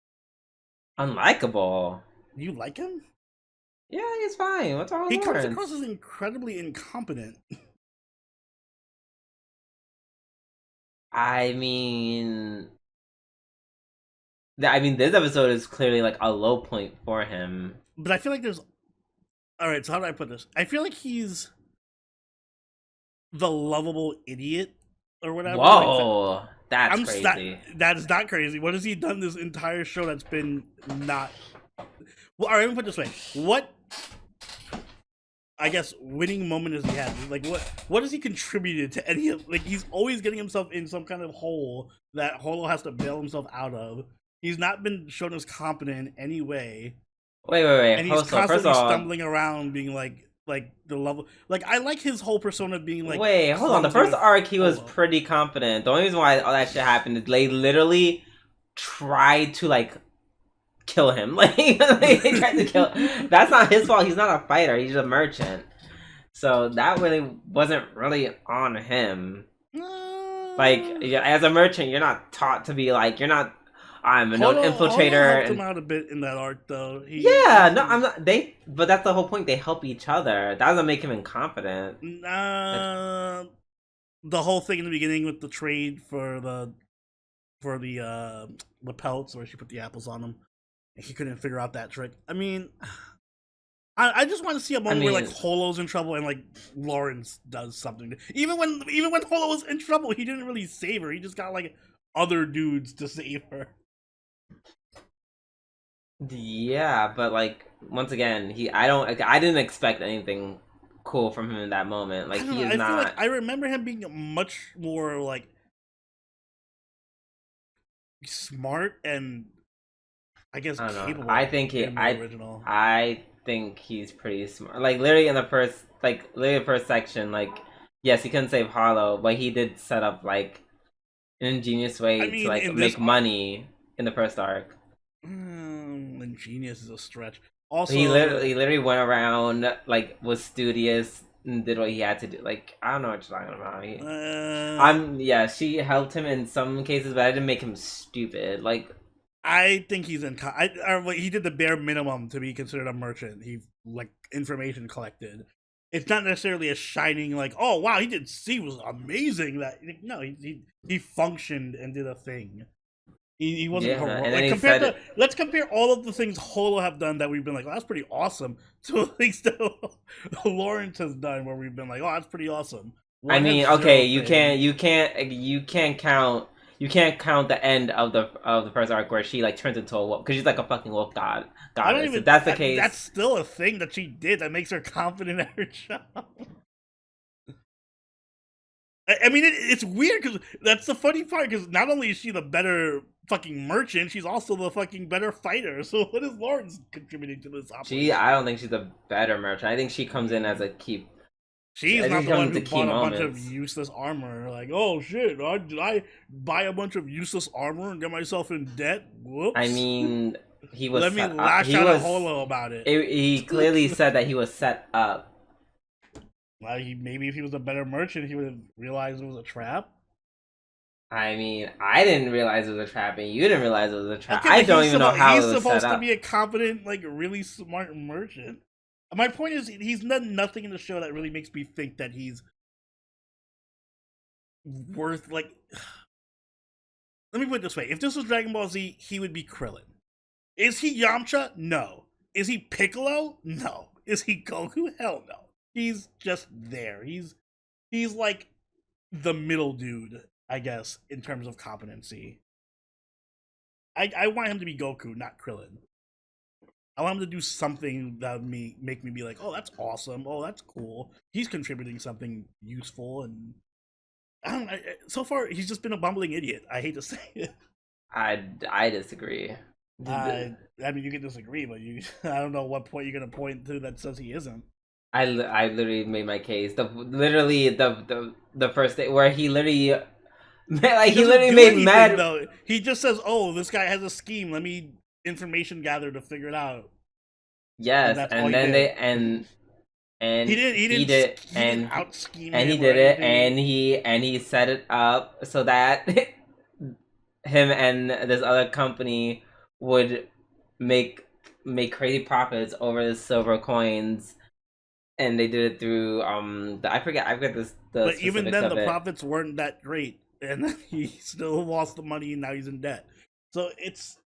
Unlikable? You like him? Yeah, he's fine. What's wrong with He comes Lawrence? across as incredibly incompetent. I mean, this episode is clearly like a low point for him. But I feel like there's... Alright, so how do I put this? I feel like he's the lovable idiot or whatever. Whoa, like that's crazy. That is not crazy. What has he done this entire show that's been not... Well, alright, let me put it this way. What, I guess, winning moment has he had? Like, what has he contributed to any of... Like, he's always getting himself in some kind of hole that Holo has to bail himself out of. He's not been shown as competent in any way. Wait. And he's constantly stumbling around, being like the level. Like, I like his whole persona being like. Wait, hold on. The first arc, he was pretty competent. The only reason why all that shit happened is they literally tried to like kill him. Like they tried to kill. That's not his fault. He's not a fighter. He's a merchant. So that really wasn't really on him. Like, as a merchant, you're not taught to be like, you're not. I'm a known infiltrator. Helped him out a bit in that arc, though. I'm not. But that's the whole point. They help each other. That doesn't make him incompetent. The whole thing in the beginning with the trade for the pelts, where she put the apples on them, and he couldn't figure out that trick. I mean, I just want to see a moment where like Holo's in trouble and like Lawrence does something. Even when Holo was in trouble, he didn't really save her. He just got like other dudes to save her. Yeah, but like once again, I didn't expect anything cool from him in that moment. Like he is not. Feel like I remember him being much more like smart and I guess capable. I think I think he's pretty smart. Like literally in the first section, like yes, he couldn't save Harlow, but he did set up like an ingenious way to like make money in the first arc. Ingenious is a stretch. Also, he literally went around, like, was studious and did what he had to do. Like, I don't know what you're talking about. She helped him in some cases, but I didn't make him stupid. Like, I think he's he did the bare minimum to be considered a merchant. He like information collected. It's not necessarily a shining like, oh wow, he was amazing. That no, he functioned and did a thing. He wasn't heroic. Like, let's compare all of the things Holo have done that we've been like, oh, that's pretty awesome, to things that Lawrence has done where we've been like, oh, that's pretty awesome. I mean, okay, you can't count the end of the first arc where she like turns into a wolf because she's like a fucking wolf god. If that's the case, that's still a thing that she did that makes her confident at her job. I mean, it's weird because that's the funny part. Because not only is she the better fucking merchant, she's also the fucking better fighter. So what is Lawrence contributing to this operation? I don't think she's a better merchant. I think she comes in as a keep. She's not the one who bought a bunch of useless armor. Like, oh shit, did I buy a bunch of useless armor and get myself in debt? Whoops. I mean, he was. Let me lash out at Holo about it. He clearly said that he was set up. Well, maybe if he was a better merchant, he would have realized it was a trap. I mean, I didn't realize it was a trap, and you didn't realize it was a trap. Okay, I don't even know how it was set up. He's supposed to be a competent, like, really smart merchant. My point is, he's done nothing in the show that really makes me think that he's worth, like... Let me put it this way. If this was Dragon Ball Z, he would be Krillin. Is he Yamcha? No. Is he Piccolo? No. Is he Goku? Hell no. He's just there. He's like the middle dude, I guess, in terms of competency. I want him to be Goku, not Krillin. I want him to do something that would make me be like, oh, that's awesome. Oh, that's cool. He's contributing something useful. And so far, he's just been a bumbling idiot. I hate to say it. I disagree. I mean, you can disagree, but I don't know what point you're gonna point to that says he isn't. I literally made my case. The first day where he literally like he literally made anything, mad. Though. He just says, "Oh, this guy has a scheme. Let me information gather to figure it out." Yes, and then they and he didn't out scheme and he did it, and he set it up so that him and this other company would make crazy profits over the silver coins, and they did it through I forget this. But even then, the profits weren't that great, and he still lost the money, and now he's in debt. So it's,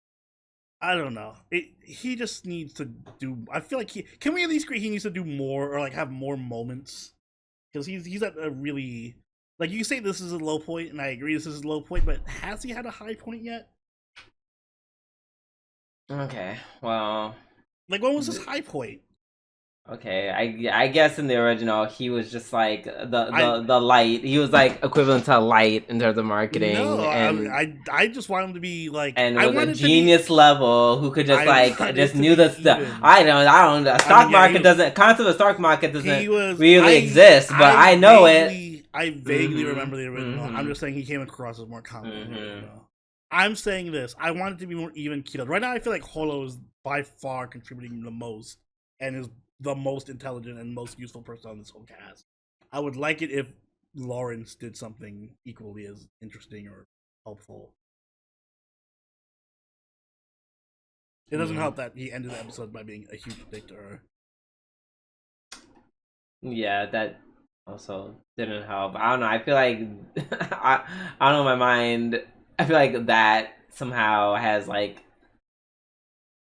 I don't know. He just needs to do. I feel like can we at least agree he needs to do more, or like have more moments, because he's at a really, like, you say this is a low point, and I agree this is a low point, but has he had a high point yet? Okay, well, like, when was his high point? Okay, I guess in the original he was just like the light. He was like equivalent to light in terms of marketing. No, and I just want him to be like, and was a genius level who could just just knew the stuff. I don't. The stock market doesn't. Concept of stock market doesn't really exist, but I know it. I vaguely remember the original. I'm just saying he came across as more complicated. I'm saying this. I want it to be more even keeled. Right now, I feel like Holo is by far contributing the most and is the most intelligent and most useful person on this whole cast. I would like it if Lawrence did something equally as interesting or helpful. It doesn't help that he ended the episode by being a huge dick to her. Yeah, that also didn't help. I don't know. I feel like I don't know. In my mind, I feel like that somehow has like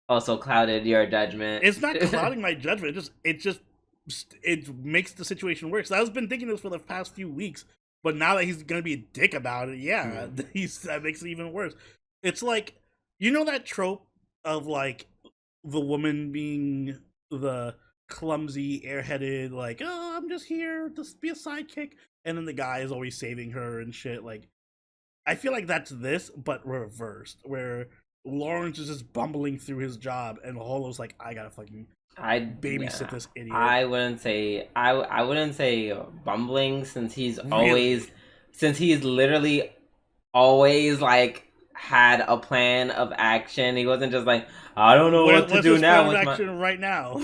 also clouded your judgment. It's not clouding my judgment. It makes the situation worse. So I've been thinking this for the past few weeks, but now that he's gonna be a dick about it, that makes it even worse. It's like, you know that trope of like the woman being the clumsy, airheaded, like, oh, I'm just here to be a sidekick, and then the guy is always saving her and shit. Like, I feel like that's this, but reversed, where Lawrence is just bumbling through his job, and Holo's like, I gotta fucking babysit this idiot. I wouldn't say bumbling, since he's literally always like had a plan of action. He wasn't just like, I don't know what to do now. What's action right now?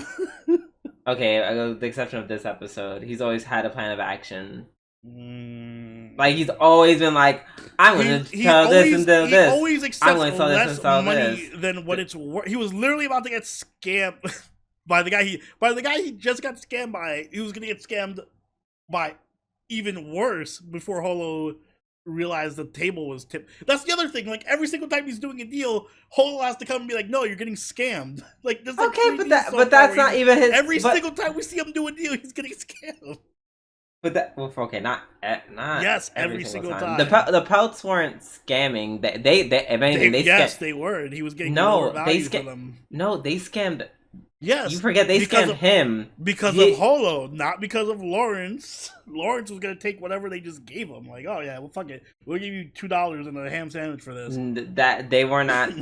Okay, with the exception of this episode, he's always had a plan of action. Like, he's always been like, I'm gonna tell this and do this. He always accepts less money than what it's worth. He was literally about to get scammed by the guy he just got scammed by. He was gonna get scammed by even worse before Holo realized the table was tipped. That's the other thing. Like, every single time he's doing a deal, Holo has to come and be like, "No, you're getting scammed." Like, this. Okay, but that's not even his. Every single time we see him do a deal, he's getting scammed. But that, well, okay, not yes, every single time. The pelts weren't scamming. They if anything, they were. He was getting more value for them. No, they scammed. Yes, you forget they scammed him because of Holo, not because of Lawrence. Lawrence was gonna take whatever they just gave him. Like, oh yeah, well fuck it, we'll give you $2 and a ham sandwich for this. That they were not,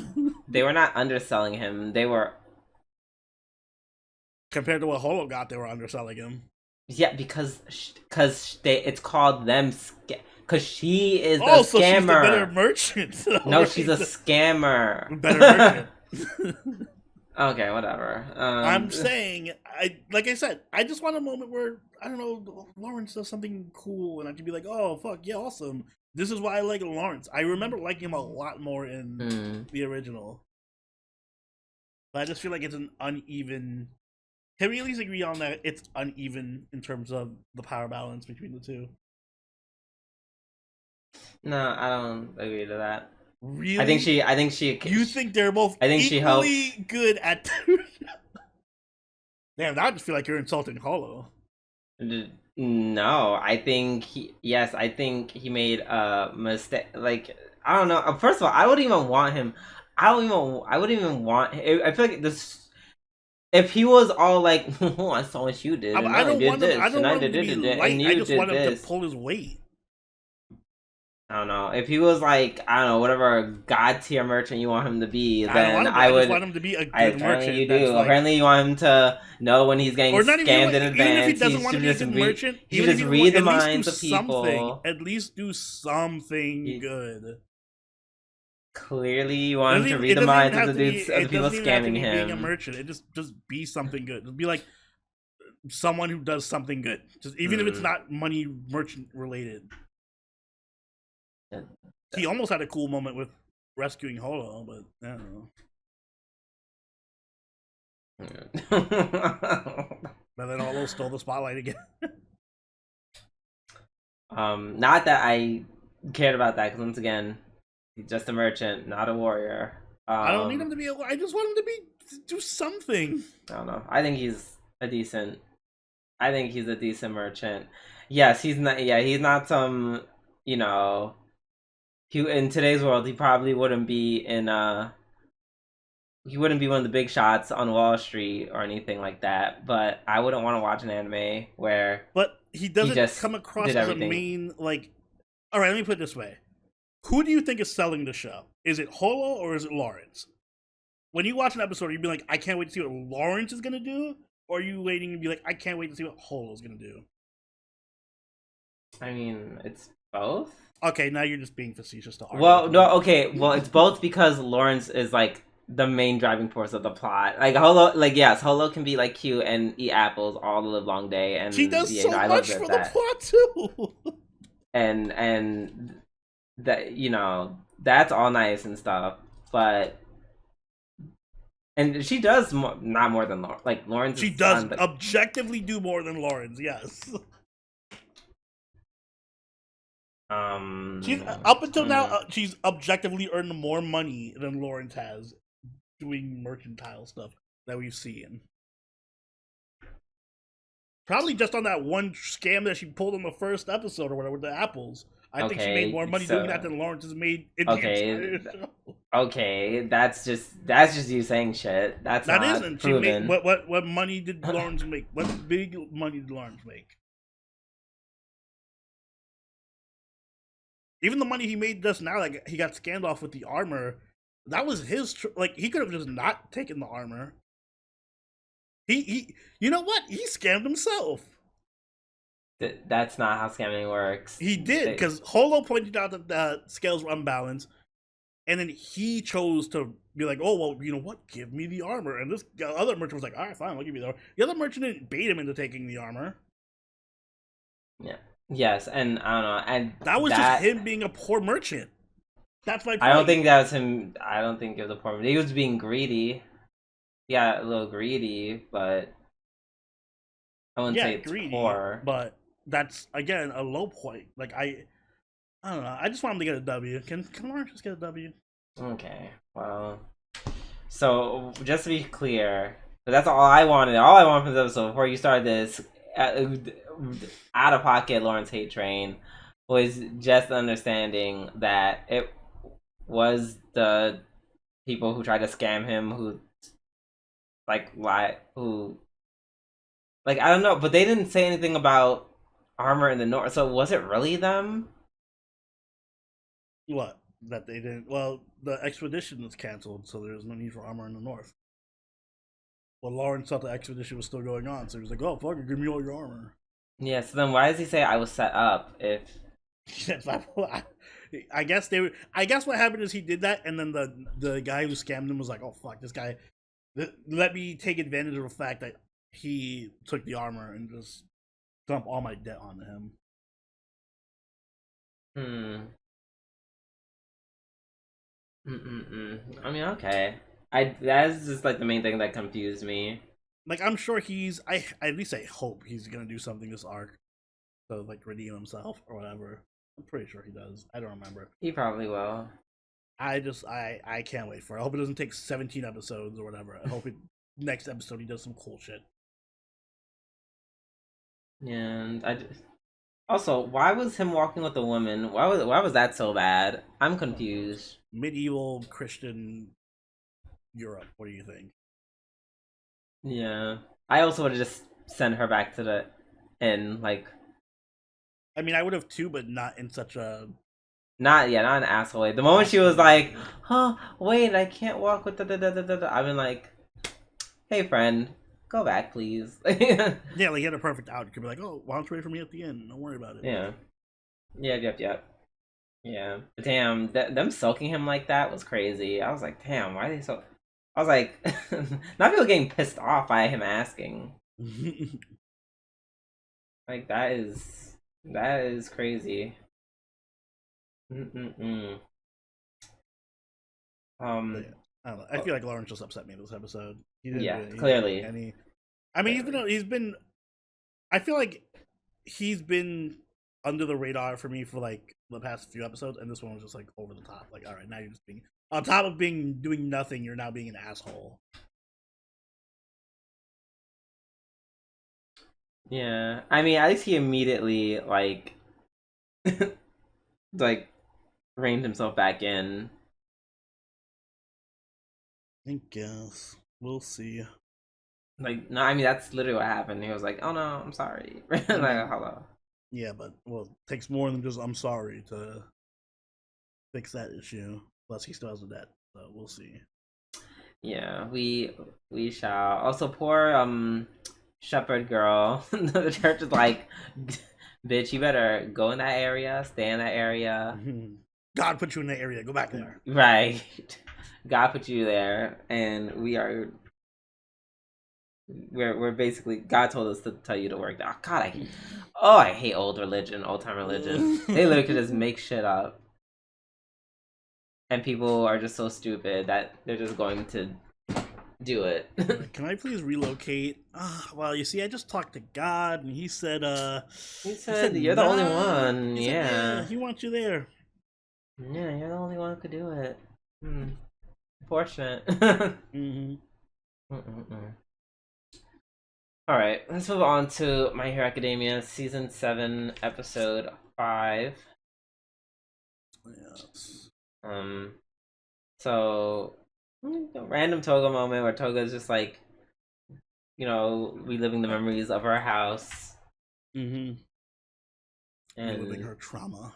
they were not underselling him. They were, compared to what Holo got, they were underselling him. Yeah, because it's called them. Because she is the scammer. So she's the better merchant. No, she's a scammer. Better merchant. Okay, whatever. I'm saying, like I said, I just want a moment where, I don't know, Lawrence does something cool, and I can be like, oh, fuck, yeah, awesome. This is why I like Lawrence. I remember liking him a lot more in the original. But I just feel like it's an uneven... Can we at least agree on that it's uneven in terms of the power balance between the two? No, I don't agree to that. Really? I think she. You think they're both equally good at... Damn, now I just feel like you're insulting Holo. No, I think I think he made a mistake. Like, I don't know. First of all, I wouldn't even want him. I wouldn't even want. I feel like this. If he was all like, oh, I saw what you did. I don't want him to be light. I just want him to pull his weight. I don't know. If he was like, I don't know, whatever god tier merchant you want him to be, then I just want him to be a good merchant. You do. Like, apparently, you want him to know when he's getting or not scammed in even if he advance. doesn't want to be a good merchant, he should just read the minds of people. At least do something good. Clearly, you want him to read the minds of the people scamming him. Being a merchant, it just be something good. Just be like someone who does something good. Just even if it's not money merchant related. He almost had a cool moment with rescuing Holo, but I don't know. But then Holo stole the spotlight again. Not that I cared about that, because once again, he's just a merchant, not a warrior. I don't need him to be. I just want him to do something. I don't know. I think he's a decent merchant. Yes, he's not. Yeah, he's not some. In today's world, he probably wouldn't be in. He wouldn't be one of the big shots on Wall Street or anything like that. But I wouldn't want to watch an anime where. But he doesn't come across as a main like. All right, let me put it this way: who do you think is selling the show? Is it Holo or is it Lawrence? When you watch an episode, you'd be like, I can't wait to see what Lawrence is gonna do, or are you waiting and be like, I can't wait to see what Holo is gonna do? I mean, it's both. Okay, now you're just being facetious to argue. Well, no, okay. Well, it's both because Lawrence is like the main driving force of the plot. Like Holo, yes, Holo can be like cute and eat apples all the live long day, and she does so much for the plot too. and that that's all nice and stuff, but and she does not more than Lawrence. She does objectively do more than Lawrence. Yes. She's up until now. She's objectively earned more money than Lawrence has doing mercantile stuff that we've seen. Probably just on that one scam that she pulled in the first episode or whatever with the apples. I think she made more money doing that than Lawrence has made in the entire show. Okay, that's just you saying shit. That isn't proven. She made, what money did Lawrence make? What big money did Lawrence make? Even the money he made just now, like he got scammed off with the armor, that was his. He could have just not taken the armor. He, you know what? He scammed himself. That's not how scamming works. He did, because Holo pointed out that the scales were unbalanced, and then he chose to be like, "Oh well, you know what? Give me the armor." And this other merchant was like, "All right, fine, I'll give you the armor." The other merchant didn't bait him into taking the armor. Yeah. Yes, and I don't know, and that was just him being a poor merchant. That's my point. I don't think that was him. I don't think it was a poor merchant. He was being greedy. Yeah, a little greedy, but I wouldn't say it's greedy, poor. But that's again a low point. I don't know. I just want him to get a W. Can Lawrence just get a W? Okay. Well, so just to be clear, that's all I wanted. All I wanted from this episode before you started this. Out of pocket Lawrence hate train was just understanding that it was the people who tried to scam him who I don't know, but they didn't say anything about armor in the north, so was it really them? What? That they didn't? Well, the expedition was canceled, so there's no need for armor in the north. Well, Lawrence thought the expedition was still going on, so he was like, "Oh, fuck it, give me all your armor." Yeah, so then why does he say I was set up if... I guess what happened is he did that, and then the guy who scammed him was like, "Oh, fuck, this guy, let me take advantage of the fact that he took the armor and just dump all my debt onto him." I mean, okay. That's just the main thing that confused me. I'm sure at least I hope he's gonna do something this arc to redeem himself or whatever. I'm pretty sure he does. I don't remember. He probably will. I can't wait for it. I hope it doesn't take 17 episodes or whatever. I hope next episode he does some cool shit. Yeah, and also, why was him walking with a woman? Why was that so bad? I'm confused. Medieval Christian Europe. What do you think? Yeah, I also would have just sent her back to the inn. I mean, I would have too, but not in such a not an asshole. The moment she was like, "Huh, wait, I can't walk with the," I've been like, "Hey, friend, go back, please." Yeah, like, you had a perfect out. You could be like, "Oh, why don't you wait for me at the end? Don't worry about it." Yeah. Yep. Yeah. But damn, them soaking him like that was crazy. I was like, damn, why are they so? I was like, not people getting pissed off by him asking. Like that is crazy. Mm-mm-mm. But yeah, I don't know. I feel like Lawrence just upset me this episode. He didn't Yeah, do clearly. any. I mean, he's been. I feel like he's been under the radar for me for like the past few episodes, and this one was just like over the top. Like, all right, now you're just being on top of doing nothing. You're now being an asshole. Yeah, I mean, at least he immediately like like reined himself back in. I guess we'll see. Like, no, I mean that's literally what happened. He was like, "Oh no, I'm sorry." Like, hello. Yeah, but well, it takes more than just "I'm sorry" to fix that issue. Plus, he still has a debt, so we'll see. Yeah, we shall. Also, poor shepherd girl. The church is like, bitch, you better go in that area, stay in that area. God put you in that area. Go back there. Right. God put you there, and we're basically, God told us to tell you to work there. Oh, God, I hate old time religion. They literally could just make shit up. And people are just so stupid that they're just going to do it. Can I please relocate? Well, you see, I just talked to God, and he said, he said you're the only one. Yeah, he wants you there. Yeah, you're the only one who could do it. Unfortunate. All right, let's move on to My Hero Academia season 7, episode 5. Yes. So a random Toga moment where Toga's just like, reliving the memories of her house. And reliving her trauma.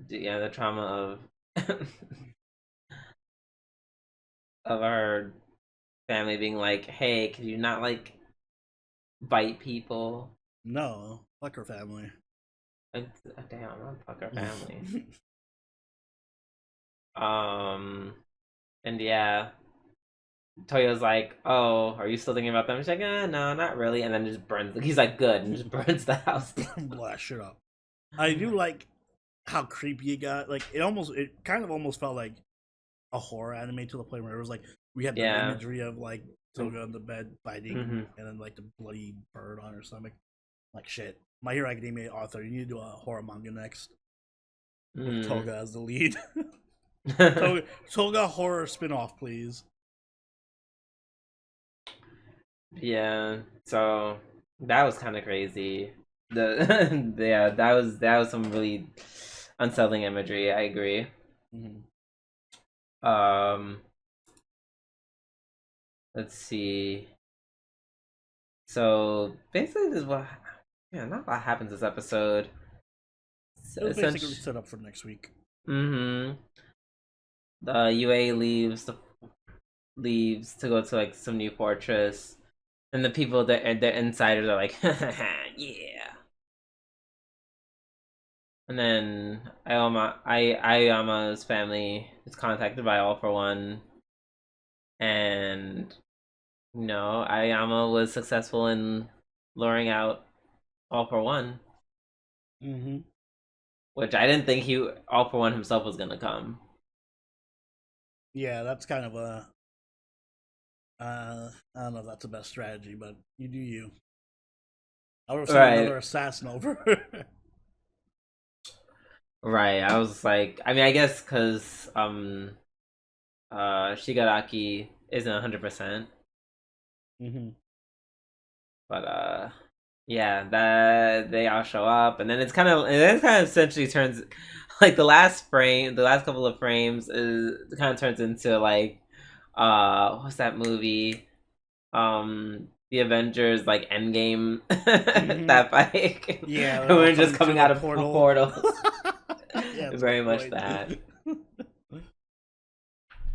Yeah, the trauma of of her family being like, "Hey, could you not like bite people?" No, fuck her family. Damn, fuck her family. And yeah, Toyo's like, "Oh, are you still thinking about them?" She's like, "No, not really." And then just burns. He's like, "Good," and just burns the house down. Blast shit up. I do like how creepy it got. Like it kind of almost felt like a horror anime to the point where it was like we had the imagery of like Toga on the bed biting, and then like the bloody bird on her stomach. Like shit. My Hero Academia author, you need to do a horror manga next. With Toga as the lead. Toga horror spin-off, please. Yeah, so that was kind of crazy. Yeah, that was some really unsettling imagery. I agree. Let's see. So basically, this is what. Yeah, not a lot happens this episode. It was basically set up for next week. The UA leaves to go to like some new fortress, and the people the insiders are like, yeah. And then Ayama's family is contacted by All for One, and Ayama was successful in luring out All for One. Which I didn't think All for One himself was gonna come. Yeah, that's kind of a I don't know if that's the best strategy, but you do you. I would have sent another assassin over. Right, I was like, I mean, I guess because Shigaraki isn't 100%. But yeah, that they all show up, and then it kind of essentially turns like the last couple of frames kind of turns into like what's that movie? The Avengers like Endgame that fight. Yeah, we're just coming out of portals. very much that.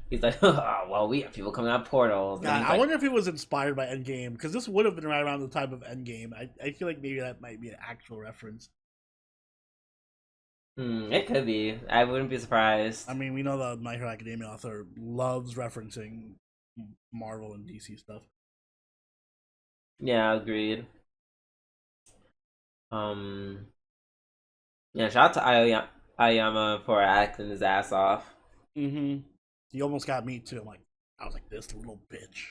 He's like, oh, well, we have people coming out portals. God, I wonder if it was inspired by Endgame, because this would have been right around the time of Endgame. I feel like maybe that might be an actual reference. It could be. I wouldn't be surprised. I mean, we know the My Hero Academia author loves referencing Marvel and DC stuff. Yeah, agreed. Yeah, shout out to Aoyama for acting his ass off. He almost got me too. I was like, this little bitch.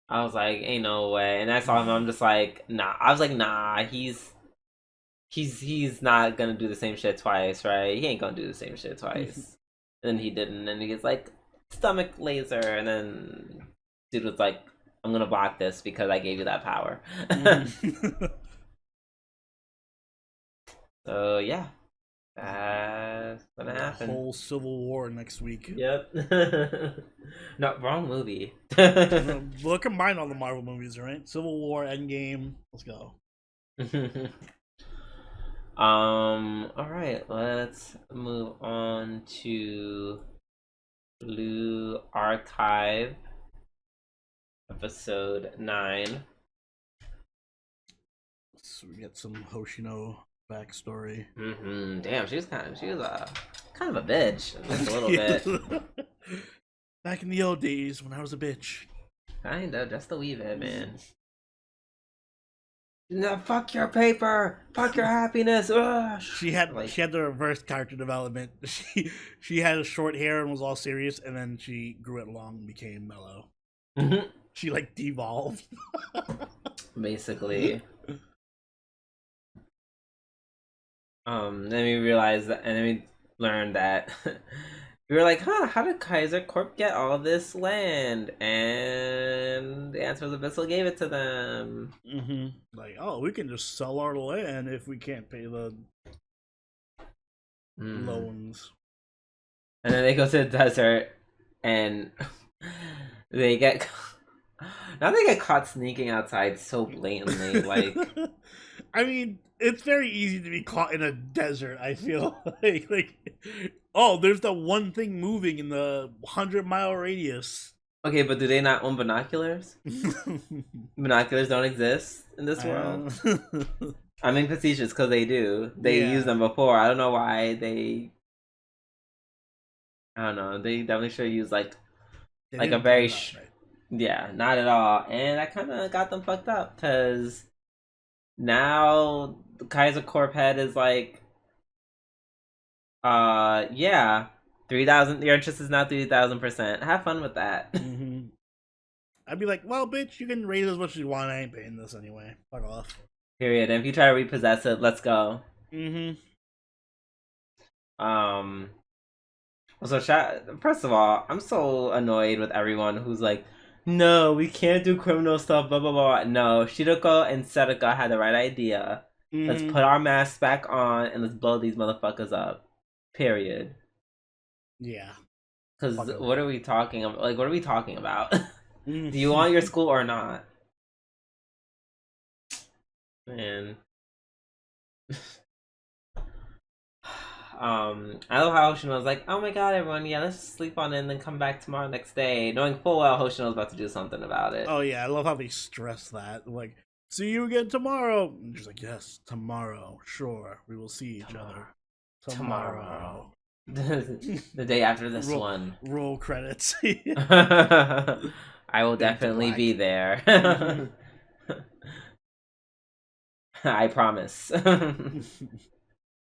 I was like, ain't no way. And I saw him, I'm just like, nah. I was like, nah, he's not gonna do the same shit twice, right? He ain't gonna do the same shit twice. And then he didn't, and he gets like stomach laser, and then dude was like, I'm gonna block this because I gave you that power. So yeah. That's gonna happen. Whole Civil War next week. Yep. No, wrong movie. We'll combine all the Marvel movies, right? Civil War, Endgame. Let's go. All right. Let's move on to Blue Archive, episode 9. So we get some Hoshino backstory. Damn, she was kind of a bitch, just a little bit. Back in the old days when I was a bitch. Kinda, just a wee bit, man. No, fuck your paper, fuck your happiness. Ugh. She had the reverse character development. She had a short hair and was all serious, and then she grew it long and became mellow. She like devolved. Basically. Then we realized that, and then we learned that we were like, how did Kaiser Corp get all this land? And the answer was Abyssal gave it to them. Like, oh, we can just sell our land if we can't pay the loans. And then they go to the desert, and they get caught sneaking outside so blatantly. Like, I mean, it's very easy to be caught in a desert, I feel like oh, there's the one thing moving in the 100-mile radius. Okay, but do they not own binoculars? Binoculars don't exist in this world. I mean, facetious, because they do. They used them before. I don't know why they. I don't know. They definitely should use like a very yeah, not at all. And that kind of got them fucked up, because now the Kaiser Corp head is like, yeah, 3,000. Your interest is now 3,000%. Have fun with that. I'd be like, well, bitch, you can raise as much as you want. I ain't paying this anyway. Fuck off. Period. And if you try to repossess it, let's go. So first of all, I'm so annoyed with everyone who's like, no, we can't do criminal stuff, blah blah blah. No, Shiroko and Setaka had the right idea. Let's put our masks back on and let's blow these motherfuckers up. Period. Yeah. Because what are we talking about? Like, what are we talking about? Do you want your school or not? Man. I love how Hoshino was like, oh my god, everyone, yeah, let's just sleep on it and then come back tomorrow next day, knowing full well Hoshino was about to do something about it. Oh yeah, I love how they stress that. Like, see you again tomorrow. And she's like, yes, tomorrow. Sure, we will see each other. Tomorrow. The day after this one. Roll credits. I will definitely be there. I promise.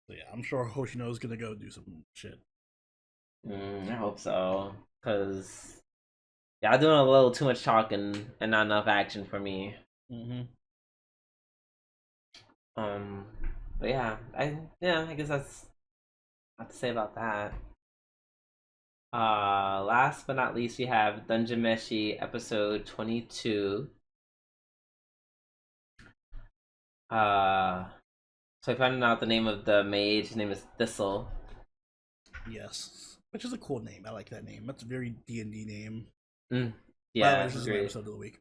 Yeah, I'm sure Hoshino's gonna go do some shit. I hope so, cause y'all doing a little too much talking and not enough action for me. But yeah, I guess that's what to say about that. Last but not least, we have Dungeon Meshi episode 22. So I found out the name of the mage. His name is Thistle. Yes, which is a cool name. I like that name. That's a very D&D name. Yeah, this is my episode of the week.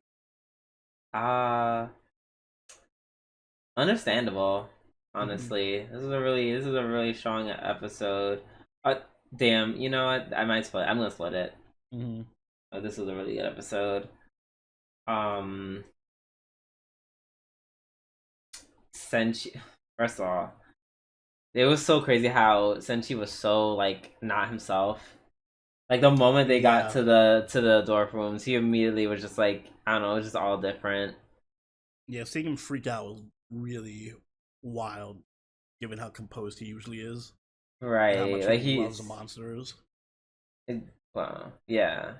Understandable. Honestly, this is a really strong episode. Damn, you know what? I might split. I'm gonna split it. Mm-hmm. Oh, this was a really good episode. Um, Senshi. First of all, it was so crazy how Senshi was so like not himself. Like the moment they got to the dorm rooms, he immediately was just like, I don't know, it was just all different. Yeah, seeing him freak out was really wild, given how composed he usually is. Right, And how much like he loves the monsters. Well, yeah.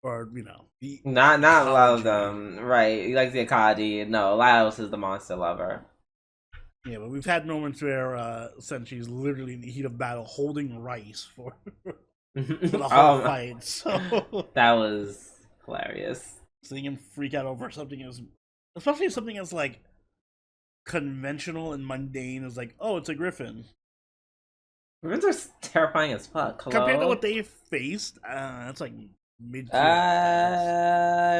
Or, you know, the Not love ecology. them, right? He likes the ecology. No, Laios is the monster lover. Yeah, but we've had moments where Senshi's literally in the heat of battle holding rice for the whole fight. So that was hilarious. Seeing him freak out over something as, especially something as like conventional and mundane as like, oh, it's a griffin. Griffins are terrifying as fuck. Hello? Compared to what they faced, that's like mid. I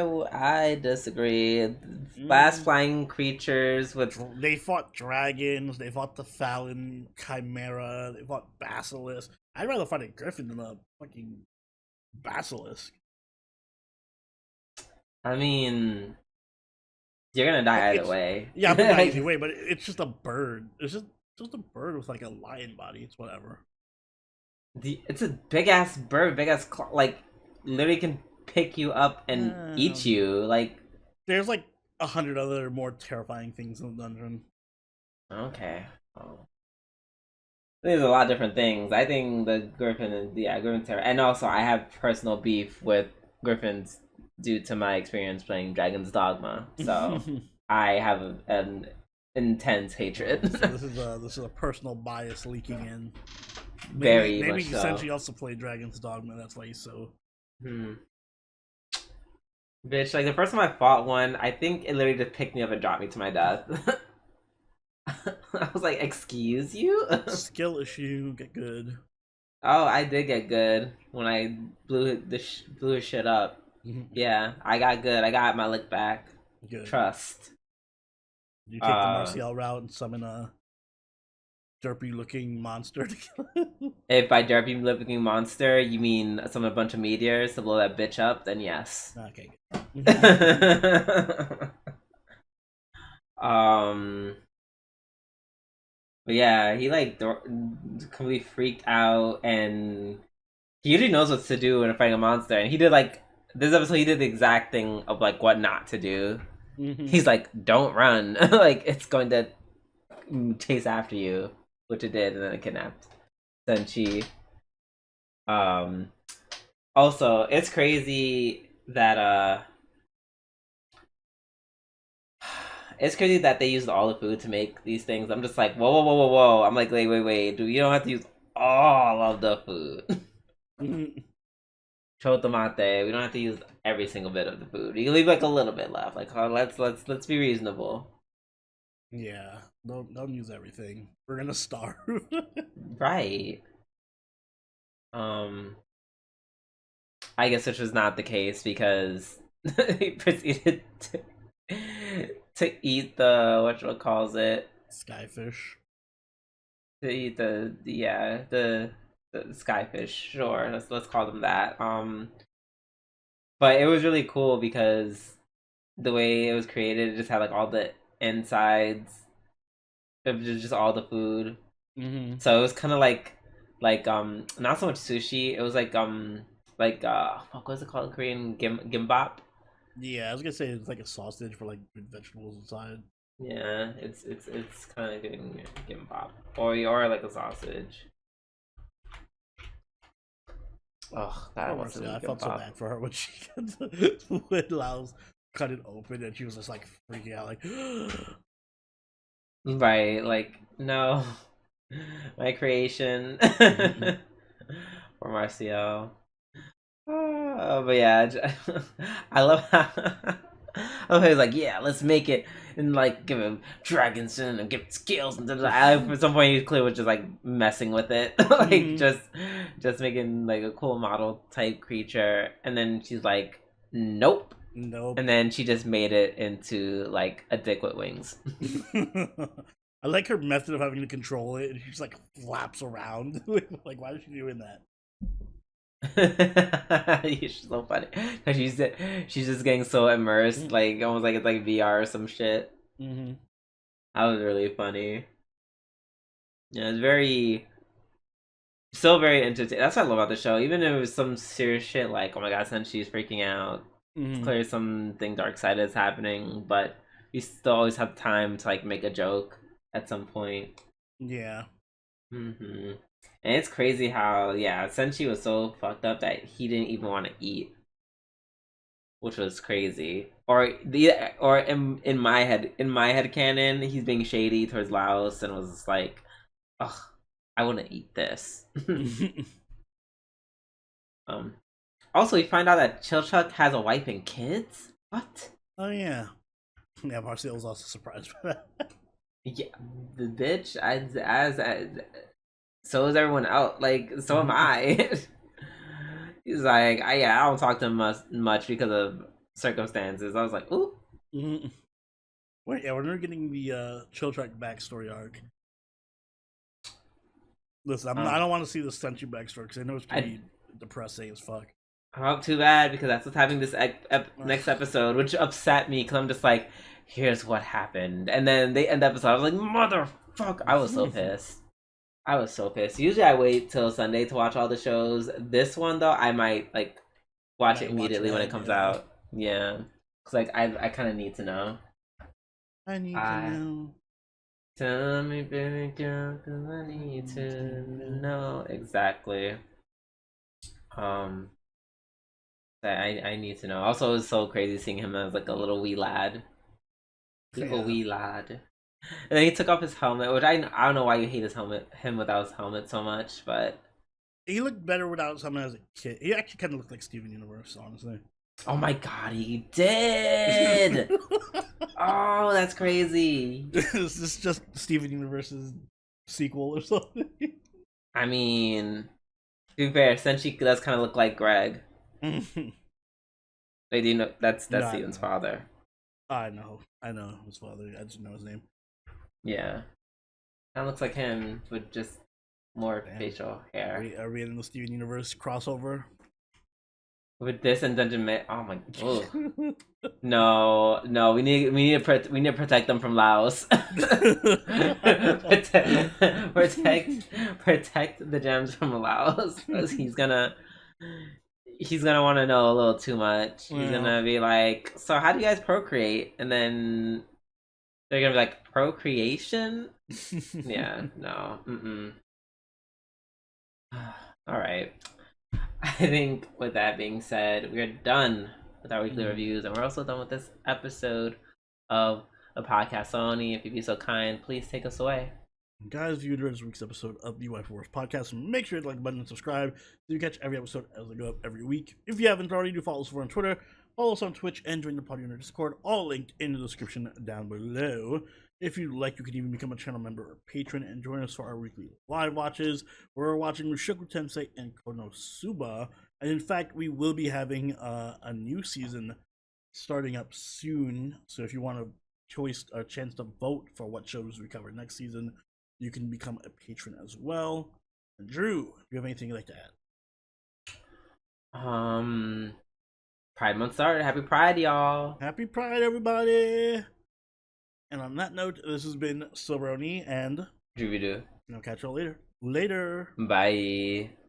disagree. Fast flying creatures with. They fought dragons. They fought the Fallon Chimera. They fought Basilisk. I'd rather fight a griffin than a fucking Basilisk. I mean, you're gonna die either way. Yeah, I'm gonna die either way. But it's just a bird. It's just a bird with like a lion body. It's whatever. It's a big ass bird, big ass like literally can pick you up and eat you. Like there's like 100 other more terrifying things in the dungeon. Okay. Oh. There's a lot of different things. I think the Griffin is Griffin's terrible. And also I have personal beef with Griffins due to my experience playing Dragon's Dogma. So I have an intense hatred. So this is a personal bias leaking in. Maybe much so. Essentially also played Dragon's Dogma. That's why he's so. Bitch, like the first time I fought one, I think it literally just picked me up and dropped me to my death. I was like, "Excuse you." Skill issue, get good. Oh, I did get good when I blew his shit up. Yeah, I got good. I got my lick back. Good. Trust. You take the Martial route and summon a derpy-looking monster to kill him? If by derpy-looking monster you mean summon a bunch of meteors to blow that bitch up, then yes. Okay. But yeah, he like completely freaked out, and he usually knows what to do when fighting a monster. And he did like this episode, he did the exact thing of like what not to do. He's like, "Don't run!" Like it's going to chase after you, which it did, and then it kidnapped Senshi. Also, it's crazy that it's crazy that they used all the food to make these things. I'm just like, whoa. I'm like, wait. Dude, you don't have to use all of the food. Chotomate, we don't have to use every single bit of the food. You can leave like a little bit left. Like, let's be reasonable. Yeah, don't use everything. We're gonna starve. Right. I guess which was not the case because he proceeded to eat the whatchamacallit Skyfish. To eat the skyfish, sure. Let's call them that. But it was really cool because the way it was created, it just had like all the insides of just all the food. So it was kind of like not so much sushi. It was like what was it called in Korean? Gimbap. Yeah, I was gonna say it's like a sausage for like vegetables inside. Yeah, it's kind of doing gimbap or like a sausage. Oh, that was. I felt so bad for her when she when Laos cut it open and she was just like freaking out, like. Right, like no, my creation for Marcial. But yeah, I love how he's like, yeah, let's make it and like give him dragons and give him skills and at some point he clearly was just like messing with it, like just making like a cool model type creature, and then she's like, nope, and then she just made it into like a dick with wings. I like her method of having to control it, and she just like flaps around. Like, why is she doing that? She's so funny because she's just getting so immersed, like almost like it's like VR or some shit. Mm-hmm. That was really funny. Yeah, it's very still very entertaining. That's what I love about the show. Even if it was some serious shit like, oh my god, Senshi's freaking out. It's clear something dark side is happening, but we still always have time to like make a joke at some point. Yeah. And it's crazy how Senshi was so fucked up that he didn't even want to eat, which was crazy. Or in my head canon, he's being shady towards Laos and was like, ugh, I want to eat this. Also, we find out that Chilchuck has a wife and kids. What? Oh yeah. Yeah, Marcel was also surprised by that. Yeah, the bitch. So is everyone else. Like, so am I. He's like, I don't talk to him much because of circumstances. I was like, ooh. Wait, yeah, we're never getting the Chilchuck backstory arc. Listen, I don't want to see the Senshi backstory because I know it's pretty depressing as fuck. Oh, too bad, because that's what's happening this next episode, which upset me because I'm just like, here's what happened. And then they end the episode. I was like, motherfucker. I was so pissed. Usually I wait till Sunday to watch all the shows. This one, though, I might like watch it immediately when it comes out. Yeah. Because like, I kind of need to know. I need to know. Tell me, baby girl, because I need to know. Exactly. I need to know. Also, it was so crazy seeing him as like a little wee lad. Wee lad. And then he took off his helmet, which I don't know why you hate him without his helmet so much, but he looked better without his helmet as a kid. He actually kind of looked like Steven Universe, honestly. Oh my god, he did! Oh, that's crazy. Is this just Steven Universe's sequel or something? I mean, to be fair, Senshi does kind of look like Greg. Wait, do you know that's Steven's father? I know his father. I just know his name. Yeah, that looks like him with just more facial hair. Are we in the Steven Universe crossover? With this and Dungeon oh my, no, we need to protect them from Laos. protect the gems from Laos, because he's gonna want to know a little too much. He's gonna be like, so how do you guys procreate? And then they're gonna be like, procreation? Yeah, no, all right. I think with that being said, we're done with our weekly reviews, and we're also done with this episode of the podcast. So, Oni, if you'd be so kind, please take us away. Guys, if you enjoyed this week's episode of the Waifu podcast, make sure to like the button and subscribe so you catch every episode as they go up every week. If you haven't already, do follow us over on Twitter, follow us on Twitch, and join the party on our Discord, all linked in the description down below. If you'd like, you can even become a channel member or patron and join us for our weekly live watches. We're watching Mushoku Tensei and Konosuba, and in fact, we will be having a new season starting up soon. So if you want a chance to vote for what shows we cover next season, you can become a patron as well. And Drew, do you have anything you'd like to add? Pride Month started. Happy Pride, y'all. Happy Pride, everybody. And on that note, this has been Silveroni and G&AREVIEWS. And I'll catch y'all later. Later. Bye.